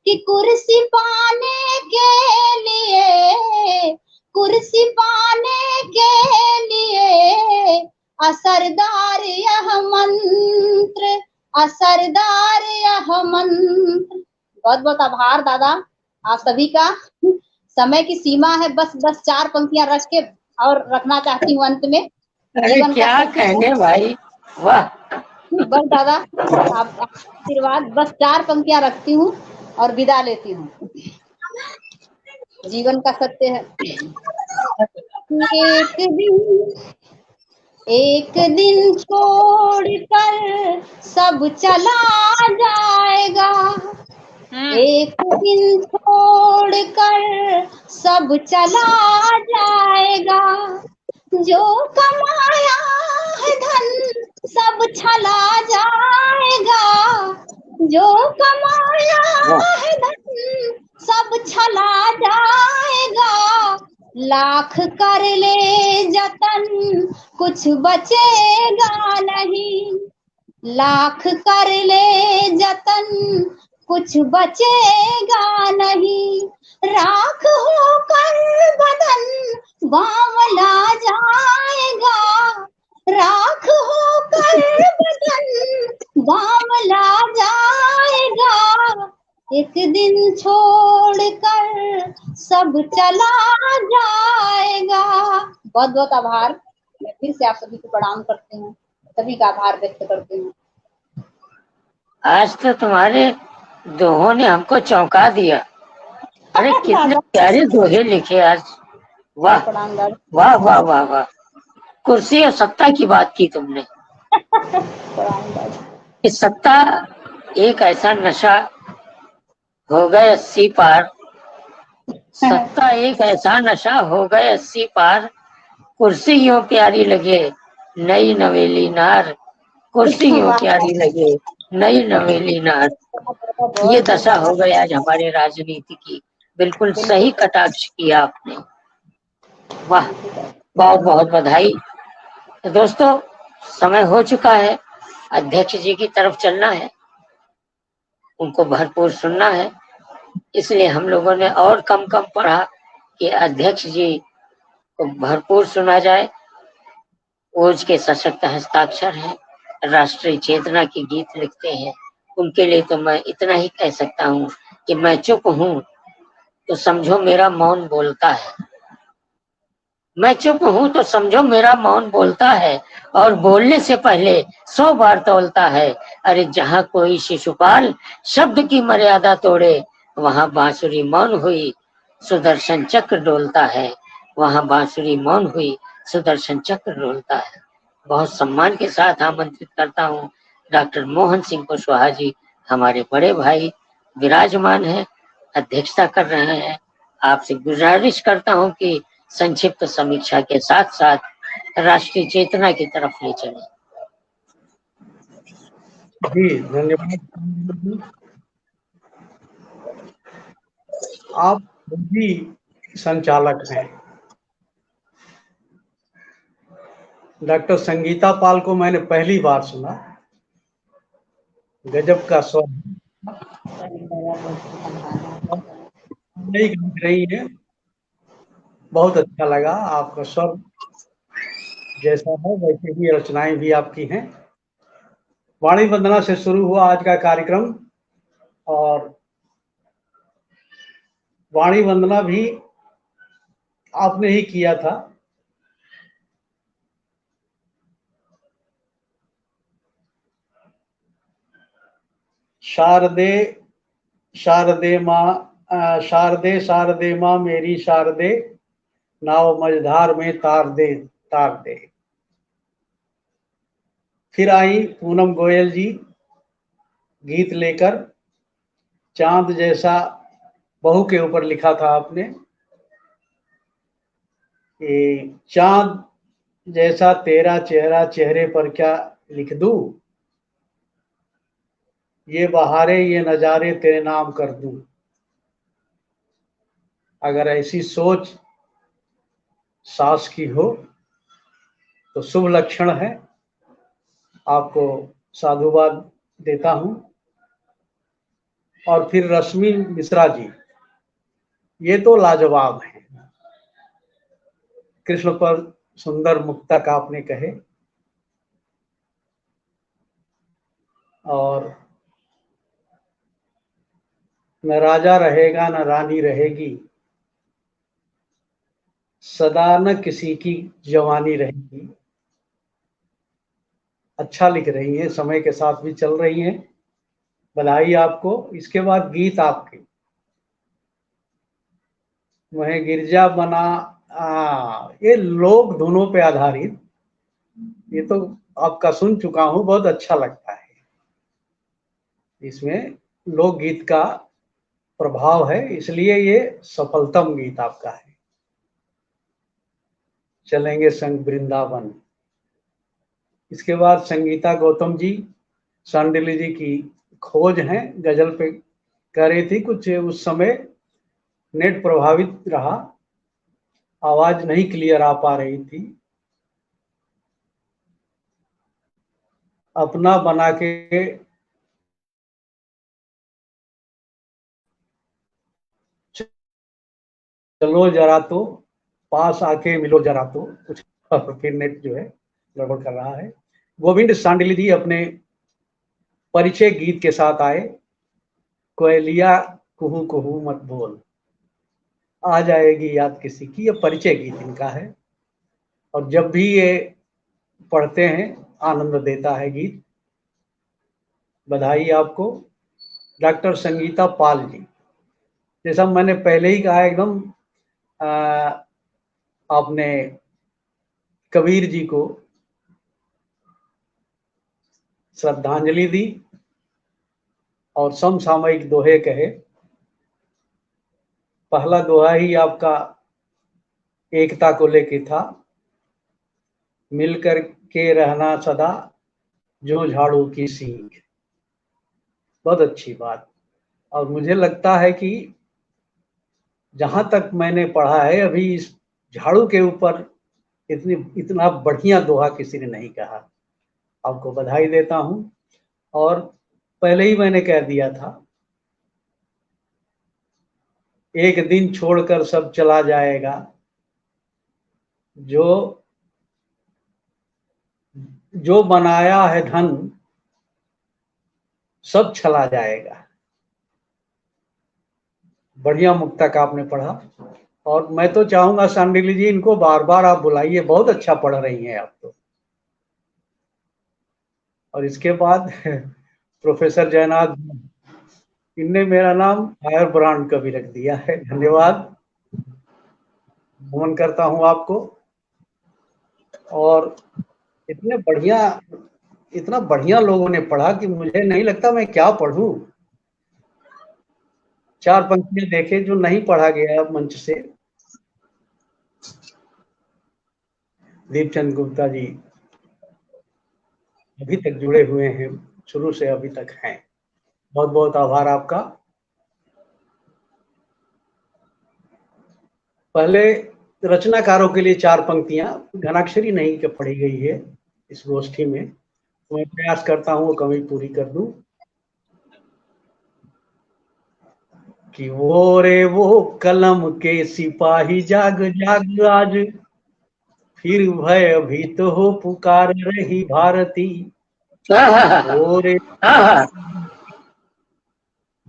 कि कुर्सी पाने के लिए, कुर्सी पाने के लिए असरदार यह मंत्र, असरदार यह मंत्र। बहुत बहुत आभार दादा आप सभी का। समय की सीमा है, बस 4 पंक्तियां रख के और रखना चाहती हूँ अंत में। अरे क्या कहने भाई, वाह। बस दादा आप आशीर्वाद, बस 4 पंक्तियां रखती हूँ और विदा लेती हूँ। जीवन का सत्य है। एक दिन छोड़कर सब चला जाएगा, एक दिन छोड़कर सब चला जाएगा, जो कमाया है धन सब चला जाएगा, जो कमाया है धन सब चला जाएगा, लाख कर ले जतन कुछ बचेगा नहीं, लाख कर ले जतन कुछ बचेगा नहीं, राख होकर बदन बावला जाएगा, राख होकर बदन बावला जाएगा, एक दिन छोड़कर सब चला जाएगा। बहुत बहुत आभार। मैं फिर से आप सभी को प्रणाम करती हूँ, सभी का आभार व्यक्त करती हूँ। आज तो तुम्हारे दोहों ने हमको चौंका दिया। अरे कितने प्यारे दोहे लिखे आज, वाह वाह वाह वाह वाह। कुर्सी और सत्ता की बात की तुमने। इस सत्ता एक ऐसा नशा हो गए 80 पार, सत्ता एक ऐसा नशा हो गए 80 पार, कुर्सी यूं प्यारी लगे नई नवेली नार, कुर्सी यूं प्यारी लगे नई नवेली नार। ये दशा हो गई आज हमारे राजनीति की। बिल्कुल सही कटाक्ष किया आपने, वाह, बहुत बहुत बधाई। तो दोस्तों समय हो चुका है, अध्यक्ष जी की तरफ चलना है, उनको भरपूर सुनना है, इसलिए हम लोगों ने और कम पढ़ा कि अध्यक्ष जी को भरपूर सुना जाए। ओज के सशक्त हस्ताक्षर हैं, राष्ट्रीय चेतना के गीत लिखते हैं, उनके लिए तो मैं इतना ही कह सकता हूँ कि मैं चुप हूँ तो समझो मेरा मौन बोलता है, मैं चुप हूँ तो समझो मेरा मौन बोलता है, और बोलने से पहले 100 बार तौलता है। अरे जहाँ कोई शिशुपाल शब्द की मर्यादा तोड़े, वहाँ बांसुरी मौन हुई सुदर्शन चक्र डोलता है, वहाँ बांसुरी मौन हुई सुदर्शन चक्र डोलता है। बहुत सम्मान के साथ आमंत्रित करता हूँ डॉक्टर मोहन सिंह कुशवाहा जी, हमारे बड़े भाई विराजमान हैं, अध्यक्षता कर रहे हैं। आपसे गुजारिश करता हूँ कि संक्षिप्त समीक्षा के साथ साथ राष्ट्रीय चेतना की तरफ ले चले। जी धन्यवाद। आप भी संचालक हैं। डॉक्टर संगीता पाल को मैंने पहली बार सुना, गजब का स्वर नहीं गा रही है, बहुत अच्छा लगा। आपका स्वर जैसा है वैसे ही रचनाएं भी आपकी हैं। वाणी वंदना से शुरू हुआ आज का कार्यक्रम, और वाणी वंदना भी आपने ही किया था। शारदे शारदे माँ शारदे शारदे माँ मेरी शारदे, नाव मझधार में तार दे तार दे। फिर आई पूनम गोयल जी गीत लेकर। चांद जैसा बहू के ऊपर लिखा था आपने। ये चांद जैसा तेरा चेहरा, चेहरे पर क्या लिख दूं, ये बहारे ये नजारे तेरे नाम कर दूं। अगर ऐसी सोच सास की हो तो शुभ लक्षण है। आपको साधुवाद देता हूं। और फिर रश्मि मिश्रा जी, ये तो लाजवाब है। कृष्ण पर सुंदर मुक्तक आपने कहे, और न राजा रहेगा न रानी रहेगी, सदा न किसी की जवानी रहेगी। अच्छा लिख रही हैं, समय के साथ भी चल रही हैं, बधाई आपको। इसके बाद गीत आपके, वह गिरजा बना, ये लोक धुनों पे आधारित, ये तो आपका सुन चुका हूं, बहुत अच्छा लगता है। इसमें लोकगीत का प्रभाव है, इसलिए ये सफलतम गीत आपका है। चलेंगे संग वृंदावन। इसके बाद संगीता गौतम जी सांडिली जी की खोज हैं, गजल पे कर रही थी कुछ। उस समय नेट प्रभावित रहा, आवाज नहीं क्लियर आ पा रही थी। अपना बना के चलो जरा तो, पास आके मिलो जरा तो, कुछ फिर नेट जो है गड़बड़ कर रहा है। गोविंद सांडिली जी अपने परिचय गीत के साथ आए, कोयलिया कुहू कुहू मत बोल, आ जाएगी याद किसी की। ये परिचय गीत इनका है, और जब भी ये पढ़ते हैं आनंद देता है गीत। बधाई आपको। डॉक्टर संगीता पाल जी, जैसा मैंने पहले ही कहा, एकदम आपने कबीर जी को श्रद्धांजलि दी और समसामयिक दोहे कहे। पहला दोहा ही आपका एकता को लेके था, मिलकर के रहना सदा जो झाड़ू की सींग। बहुत अच्छी बात। और मुझे लगता है कि जहां तक मैंने पढ़ा है, अभी इस झाड़ू के ऊपर इतना बढ़िया दोहा किसी ने नहीं कहा। आपको बधाई देता हूं। और पहले ही मैंने कह दिया था, एक दिन छोड़कर सब चला जाएगा, जो बनाया है धन सब चला जाएगा। बढ़िया मुक्तक आपने पढ़ा, और मैं तो चाहूंगा सांडिली जी, इनको बार बार आप बुलाइए, बहुत अच्छा पढ़ रही हैं आप तो। और इसके बाद प्रोफेसर जयनाथ, इनने मेरा नाम फायर ब्रांड का भी रख दिया है। धन्यवाद, नमन करता हूं आपको। और इतना बढ़िया लोगों ने पढ़ा कि मुझे नहीं लगता मैं क्या पढ़ूं। चार पंक्तियां देखे जो नहीं पढ़ा गया मंच से। दीपचंद गुप्ता जी अभी तक जुड़े हुए हैं, शुरू से अभी तक हैं, बहुत बहुत आभार आपका। पहले रचनाकारों के लिए चार पंक्तियां घनाक्षरी नहीं के पढ़ी गई है इस गोष्ठी में, तो मैं प्रयास करता हूं वो कमी पूरी कर दूं। कि वो रे वो कलम के सिपाही जाग जाग आज, फिर भयभीत हो पुकार रही भारती।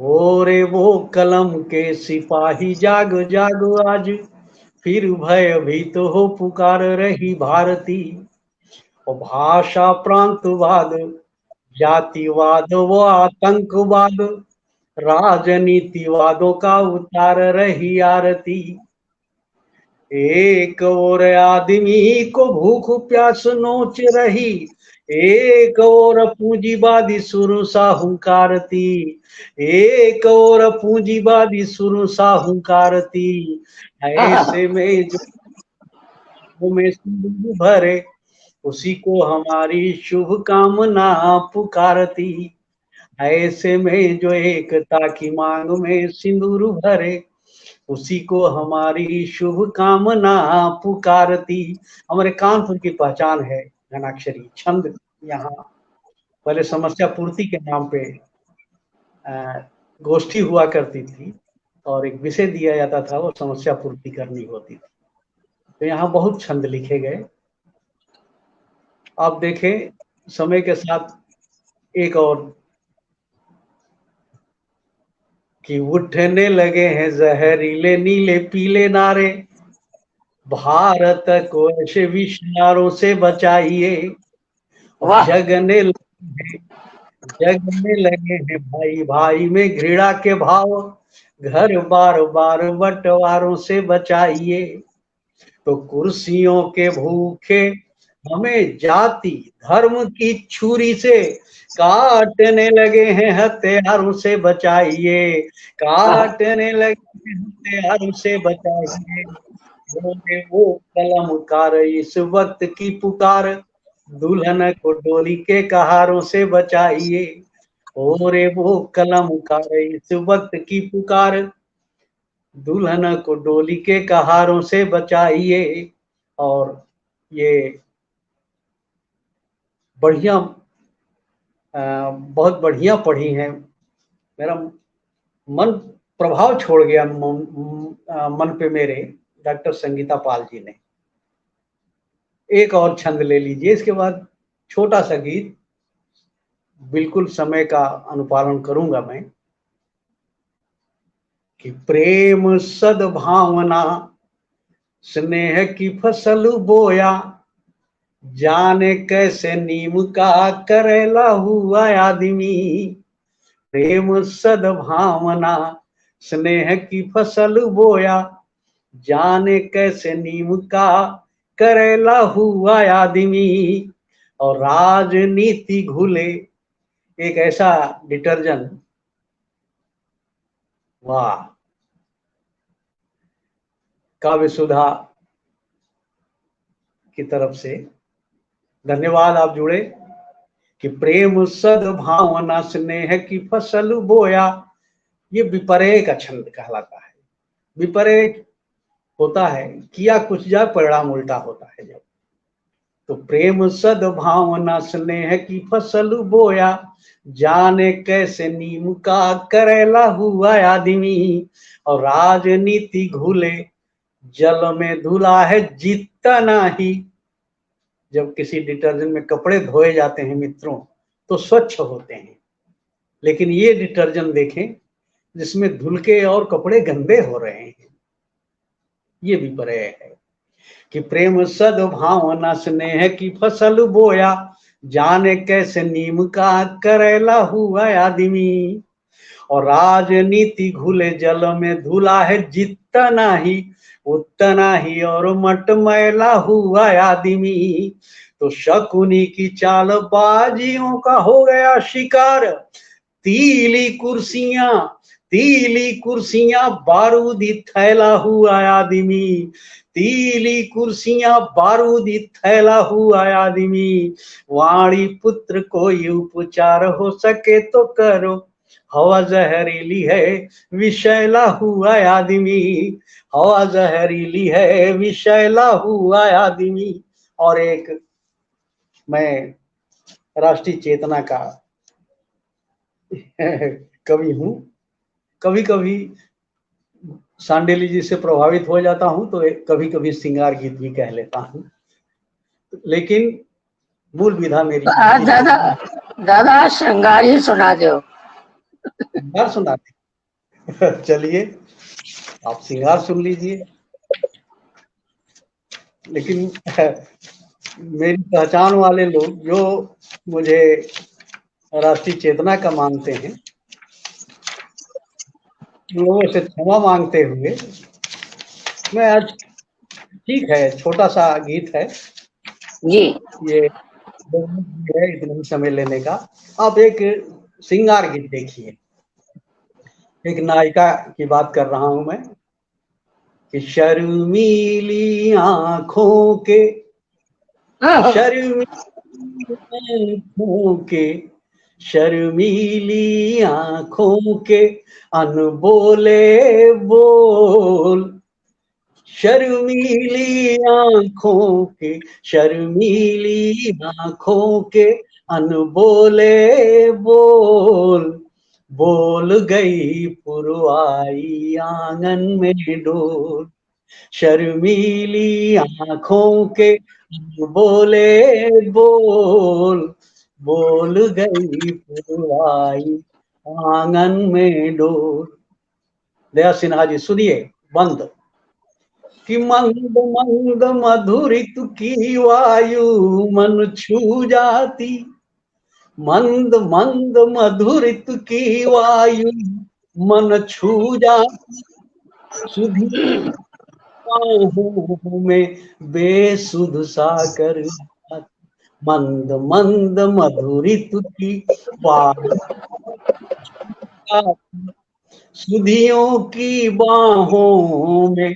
वो रे वो कलम के सिपाही जाग जाग आज, फिर भयभीत हो पुकार रही भारती। और भाषा प्रांतवाद जातिवाद व आतंकवाद राजनीतिवादों का उतार रही आरती। एक और आदमी को भूख प्यास नोच रही, एक और पूंजीवादी शुरू सा हुंकारती, एक और पूंजीवादी शुरू सा हुंकारती। ऐसे में जो में सिंदूर भरे उसी को हमारी शुभकामना पुकारती। ऐसे में जो एकता की मांग में सिंदूर भरे उसी को हमारी शुभकामना पुकारती। हमारे कानपुर की पहचान है घनाक्षरी छंद। यहाँ पहले समस्या पूर्ति के नाम पे गोष्ठी हुआ करती थी और एक विषय दिया जाता था, वो समस्या पूर्ति करनी होती थी। तो यहाँ बहुत छंद लिखे गए। आप देखें समय के साथ एक और कि उठने लगे हैं जहरीले नीले पीले नारे, भारत को ऐसे विषाणों से बचाइए। जगने लगे हैं भाई भाई में घृणा के भाव, घर बार बार बंटवारों से बचाइए। तो कुर्सियों के भूखे हमें जाति धर्म की छुरी से काटने लगे हैं, हथियारों से बचाइए। काटने लगे हैं हथियारों से बचाइए। वो कलमकार इस वक्त की पुकार, दुल्हन को डोली के कहारों से बचाइए। और वो कलमकार इस वक्त की पुकार, दुल्हन को डोली के कहारों से बचाइए। और ये बढ़िया बहुत बढ़िया पढ़ी है। मेरा मन प्रभाव छोड़ गया मन पे मेरे डॉक्टर संगीता पाल जी ने। एक और छंद ले लीजिए, इसके बाद छोटा सा गीत, बिल्कुल समय का अनुपालन करूंगा मैं। कि प्रेम सद्भावना स्नेह की फसल बोया, जाने कैसे नीम का करेला हुआ आदमी। प्रेम सद्भावना स्नेह की फसल बोया, जाने कैसे नीम का करेला हुआ आदमी। और राजनीति घुले एक ऐसा डिटर्जेंट, वाह। काव्य सुधा की तरफ से धन्यवाद, आप जुड़े। कि प्रेम सद्भावना स्नेह की फसल बोया, ये विपर्य का छंद कहलाता है। विपर्य होता है किया कुछ जाए परिणाम उल्टा होता है जब। तो प्रेम सद्भावना स्नेह की फसल बोया, जाने कैसे नीम का करेला हुआ आदमी। और राजनीति घुले जल में धुला है जितना ही। जब किसी डिटर्जेंट में कपड़े धोए जाते हैं मित्रों तो स्वच्छ होते हैं, लेकिन ये डिटर्जेंट देखें जिसमें धुल के और कपड़े गंदे हो रहे हैं, ये विपर्य है। कि प्रेम सद्भावना स्नेह की फसल बोया, जाने कैसे नीम का करेला हुआ आदमी। और राजनीति घुले जल में धुला है जितना ही, उतना ही और मटमैला हुआ आदमी। तो शकुनी की चालबाजियों का हो गया शिकार, तीली कुर्सियां बारूदी थैला हुआ आदमी। तीली कुर्सियां बारूदी थैला हुआ आदमी। वाणी पुत्र कोई उपचार हो सके तो करो, हवा जहरीली है विषैला हुआ आदमी। हवा जहरीली है विषैला हुआ आदमी। और एक मैं राष्ट्रीय चेतना का कवि हूँ, कभी कभी सांडेली जी से प्रभावित हो जाता हूं तो कभी कभी श्रृंगार गीत भी कह लेता हूं, लेकिन मूल विधा मेरी। दादा श्रृंगार ही सुना दो। श्रृंगार सुना दे। चलिए आप श्रृंगार सुन लीजिए। लेकिन मेरी पहचान वाले लोग जो मुझे राष्ट्रीय चेतना का मानते हैं, लोगों से क्षमा मांगते हुए मैं आज, ठीक है छोटा सा गीत है जी ये, है इतना ही समय लेने का। अब एक श्रृंगार गीत देखिए, एक नायिका की बात कर रहा हूं मैं कि शर्मीली आंखों के, हाँ शर्मीली आंखों के, शर्मीली आंखों के अनबोले बोल, शर्मीली आंखों के, शर्मीली आंखों के अनबोले बोल, बोल गई पुरवाई आंगन में डोल, शर्मीली आंखों के बोले बोल, बोल गई पुरवाई आंगन में डोल। दया सिन्हा जी सुनिए बंद कि मंद मंद मधुरित की वायु मन छू जाती, मंद मंद मधुरित की वायु मन छू जाती, सुधी बाहों में बेसुध साकर, मंद मंद मधुरित की वायु सुधियों की बाहों में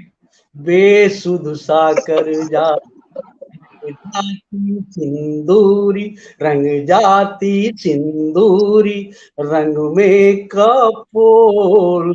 बेसुध साकर जाती सिंदूरी, रंग जाती सिंदूरी, रंग में कपोल,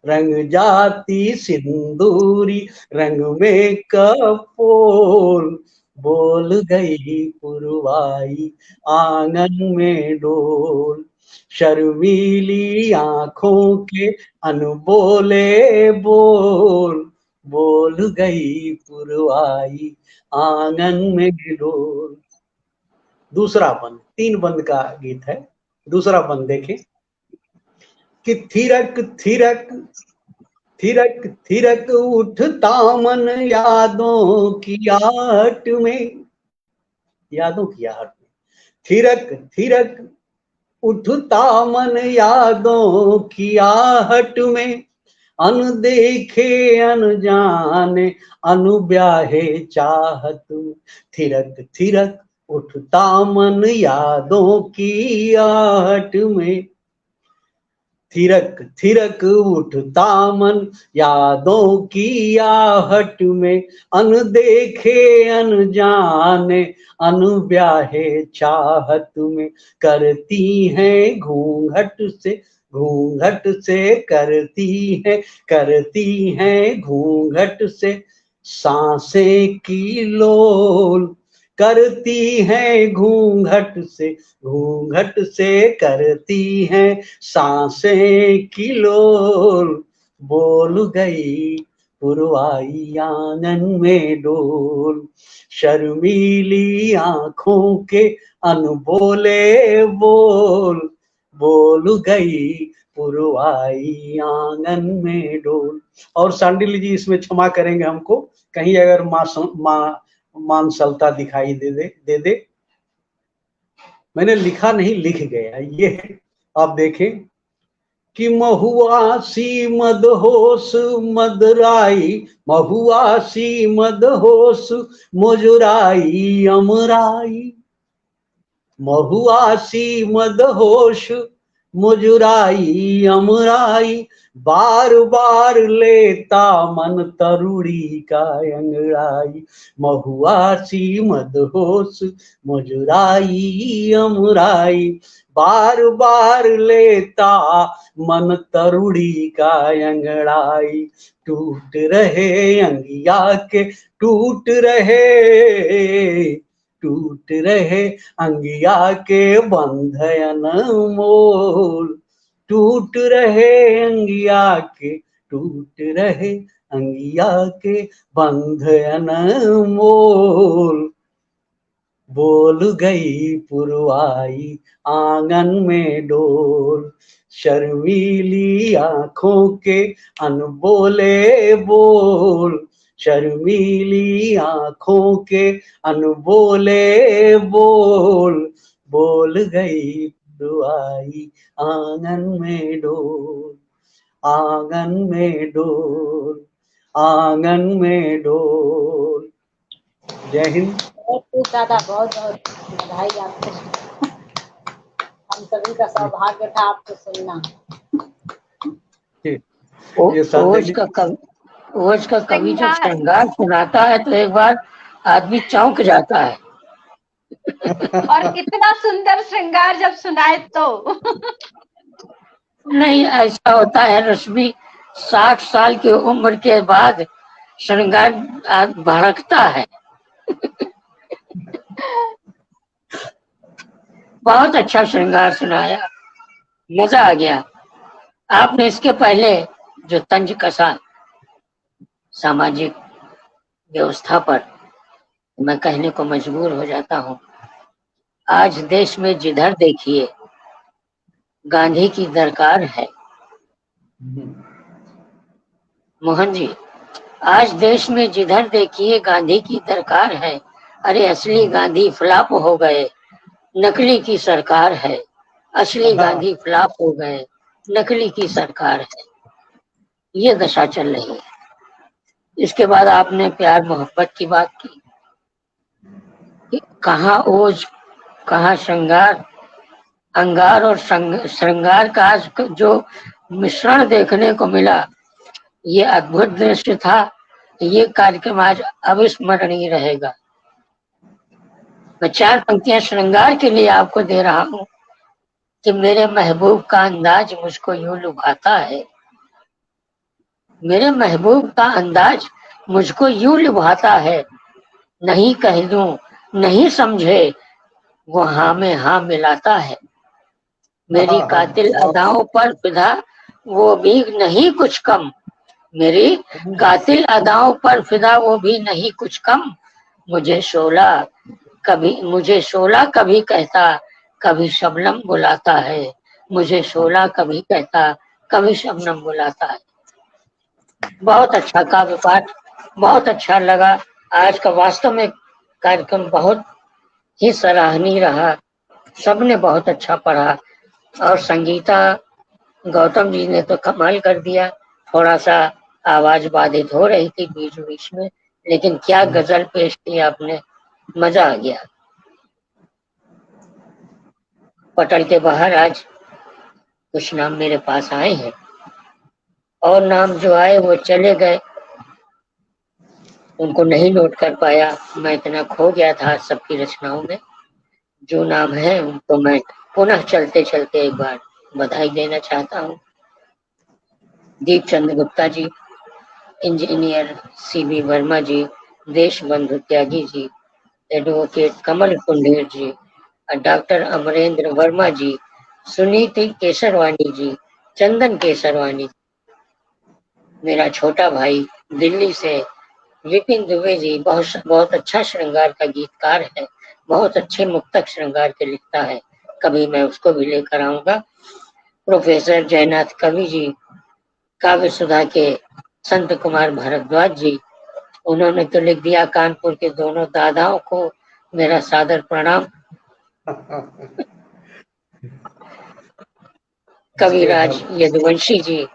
रंग जाती सिंदूरी, रंग में कपोल, बोल गई पुरवाई आंगन में डोल, शर्मीली आंखों के अनबोले बोल, बोल गई पुरवाई आंगन में डोल। दूसरा बंद, 3 बंद का गीत है। दूसरा बंद देखें कि थिरक थिरक थिरक थिरक उठता मन यादों की आहट में, यादों की आहट में, थिरक थिरक उठता मन यादों की आहट में, अनदेखे अनजाने अनुब्याहे चाहत, थिरक थिरक उठता मन यादों की आहट में, थिरक थिरक उठता मन यादों की आहट में, अनदेखे अनजाने अनुब्याहे चाहत में, करती हैं घूंघट से घूंघट से, करती हैं घूंघट से सांसें की लोल, करती हैं घूंघट से करती हैं सांसें की लोल, बोल गई पुरवाई आंगन में डोल, शर्मीली आंखों के अनबोले बोल, बोल गई पुरवाई आंगन में डोल। और सांडिल्य जी इसमें क्षमा करेंगे हमको, कहीं अगर मानसलता दिखाई दे दे, मैंने लिखा नहीं, लिख गया ये है। आप देखें कि महुआसी मदहोश मदराई, महुआसी मदहोश मुजुराई अमराई, महुआसी मदहोश मुजुराई अमराई, बार बार लेता मन तरुड़ी का अंगड़ाई, महुआसी मदहोश मुजुराई अमराई, बार बार लेता मन तरुड़ी का अंगड़ाई, टूट रहे अंगिया के टूट रहे अंगिया के बंधन मोल, टूट रहे अंगिया के बंधन मोल, बोल गई पुरवाई आंगन में डोल, शर्मीली आंखों के अनबोले बोल, शर्मीली आंखों के अनबोले बोल, बोल गई आई, आंगन में डोल, आंगन में डोल, आंगन में डोल। जय हिंद। बहुत दादा, बहुत बहुत बधाई आपको। हम सभी का सौभाग्य था आपको सुनना। ओज का कवि जब श्रृंगार श्रृंगार सुनाता है तो एक बार आदमी चौंक जाता है। और कितना सुंदर श्रृंगार जब सुनाए तो। नहीं, ऐसा होता है रश्मि, 60 साल की उम्र के बाद श्रृंगार भड़कता है। बहुत अच्छा श्रृंगार सुनाया, मजा आ गया। आपने इसके पहले जो तंज कसा सामाजिक व्यवस्था पर, मैं कहने को मजबूर हो जाता हूँ। आज देश में जिधर देखिए गांधी की दरकार है। मोहन जी, आज देश में जिधर देखिए गांधी की दरकार है। अरे असली गांधी फ्लॉप हो गए, नकली की सरकार है। असली गांधी फ्लॉप हो गए, नकली की सरकार है। ये दशा चल रही है। इसके बाद आपने प्यार मोहब्बत की बात की। कहाँ ओज, कहाँ श्रृंगार, अंगार और श्रृंगार का आज जो मिश्रण देखने को मिला, ये अद्भुत दृश्य था। ये कार्यक्रम आज अविस्मरणीय रहेगा। मैं 4 पंक्तियां श्रृंगार के लिए आपको दे रहा हूँ कि मेरे महबूब का अंदाज मुझको यूं लुभाता है। मेरे महबूब का अंदाज मुझको यूं लुभाता है। नहीं कह दूं, नहीं समझे, वो हाँ में हाँ मिलाता है। मेरी कातिल अदाओं पर फिदा वो भी नहीं कुछ कम। मेरी कातिल अदाओं पर फिदा वो भी नहीं कुछ कम। मुझे शोला कभी कहता, कभी शबनम बुलाता है। मुझे शोला कभी कहता, कभी शबनम बुलाता है। बहुत अच्छा काव्य पाठ, बहुत अच्छा लगा। आज का वास्तव में कार्यक्रम बहुत ही सराहनीय रहा। सबने बहुत अच्छा पढ़ा और संगीता गौतम जी ने तो कमाल कर दिया। थोड़ा सा आवाज बाधित हो रही थी बीच बीच में, लेकिन क्या गजल पेश की आपने, मजा आ गया। पटल के बाहर आज कुछ नाम मेरे पास आए हैं और नाम जो आए वो चले गए, उनको नहीं नोट कर पाया। मैं इतना खो गया था सबकी रचनाओं में। जो नाम है उनको मैं पुनः चलते चलते एक बार बधाई देना चाहता हूँ। दीप चंद्र गुप्ता जी, इंजीनियर सीबी वर्मा जी, देश बंधु त्यागी जी, एडवोकेट कमल कुंडेर जी, डॉक्टर अमरेंद्र वर्मा जी, सुनीति केसरवानी जी, चंदन केसरवानी, मेरा छोटा भाई दिल्ली से विपिन दुबे जी, बहुत अच्छा श्रृंगार का गीतकार है, बहुत अच्छे मुक्तक श्रृंगार के लिखता है, कभी मैं उसको भी लेकर आऊंगा। प्रोफेसर जयनाथ कवि जी, काव्य सुधा के संत कुमार भारद्वाज जी, उन्होंने तो लिख दिया। कानपुर के दोनों दादाओं को मेरा सादर प्रणाम। कविराज यदुवंशी जी,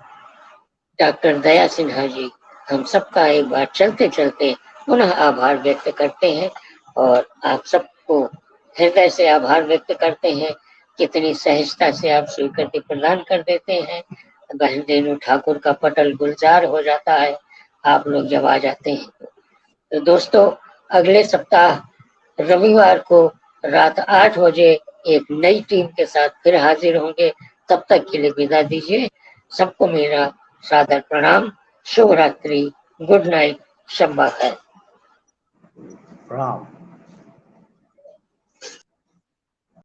डॉक्टर दया सिन्हा जी, हम सबका एक बार चलते चलते पुनः आभार व्यक्त करते हैं और आप सबको हृदय से आभार व्यक्त करते हैं। कितनी सहजता से आप स्वीकृति प्रदान कर देते हैं। बहन रेणु ठाकुर का पटल गुलजार हो जाता है आप लोग जब आ जाते हैं। तो दोस्तों, अगले सप्ताह रविवार को रात 8 बजे एक नई टीम के साथ फिर हाजिर होंगे। तब तक के लिए विदा दीजिए। सबको मेरा सादर प्रणाम, शुभ रात्रि, गुड नाइट, शब्बा खैर। प्रणाम।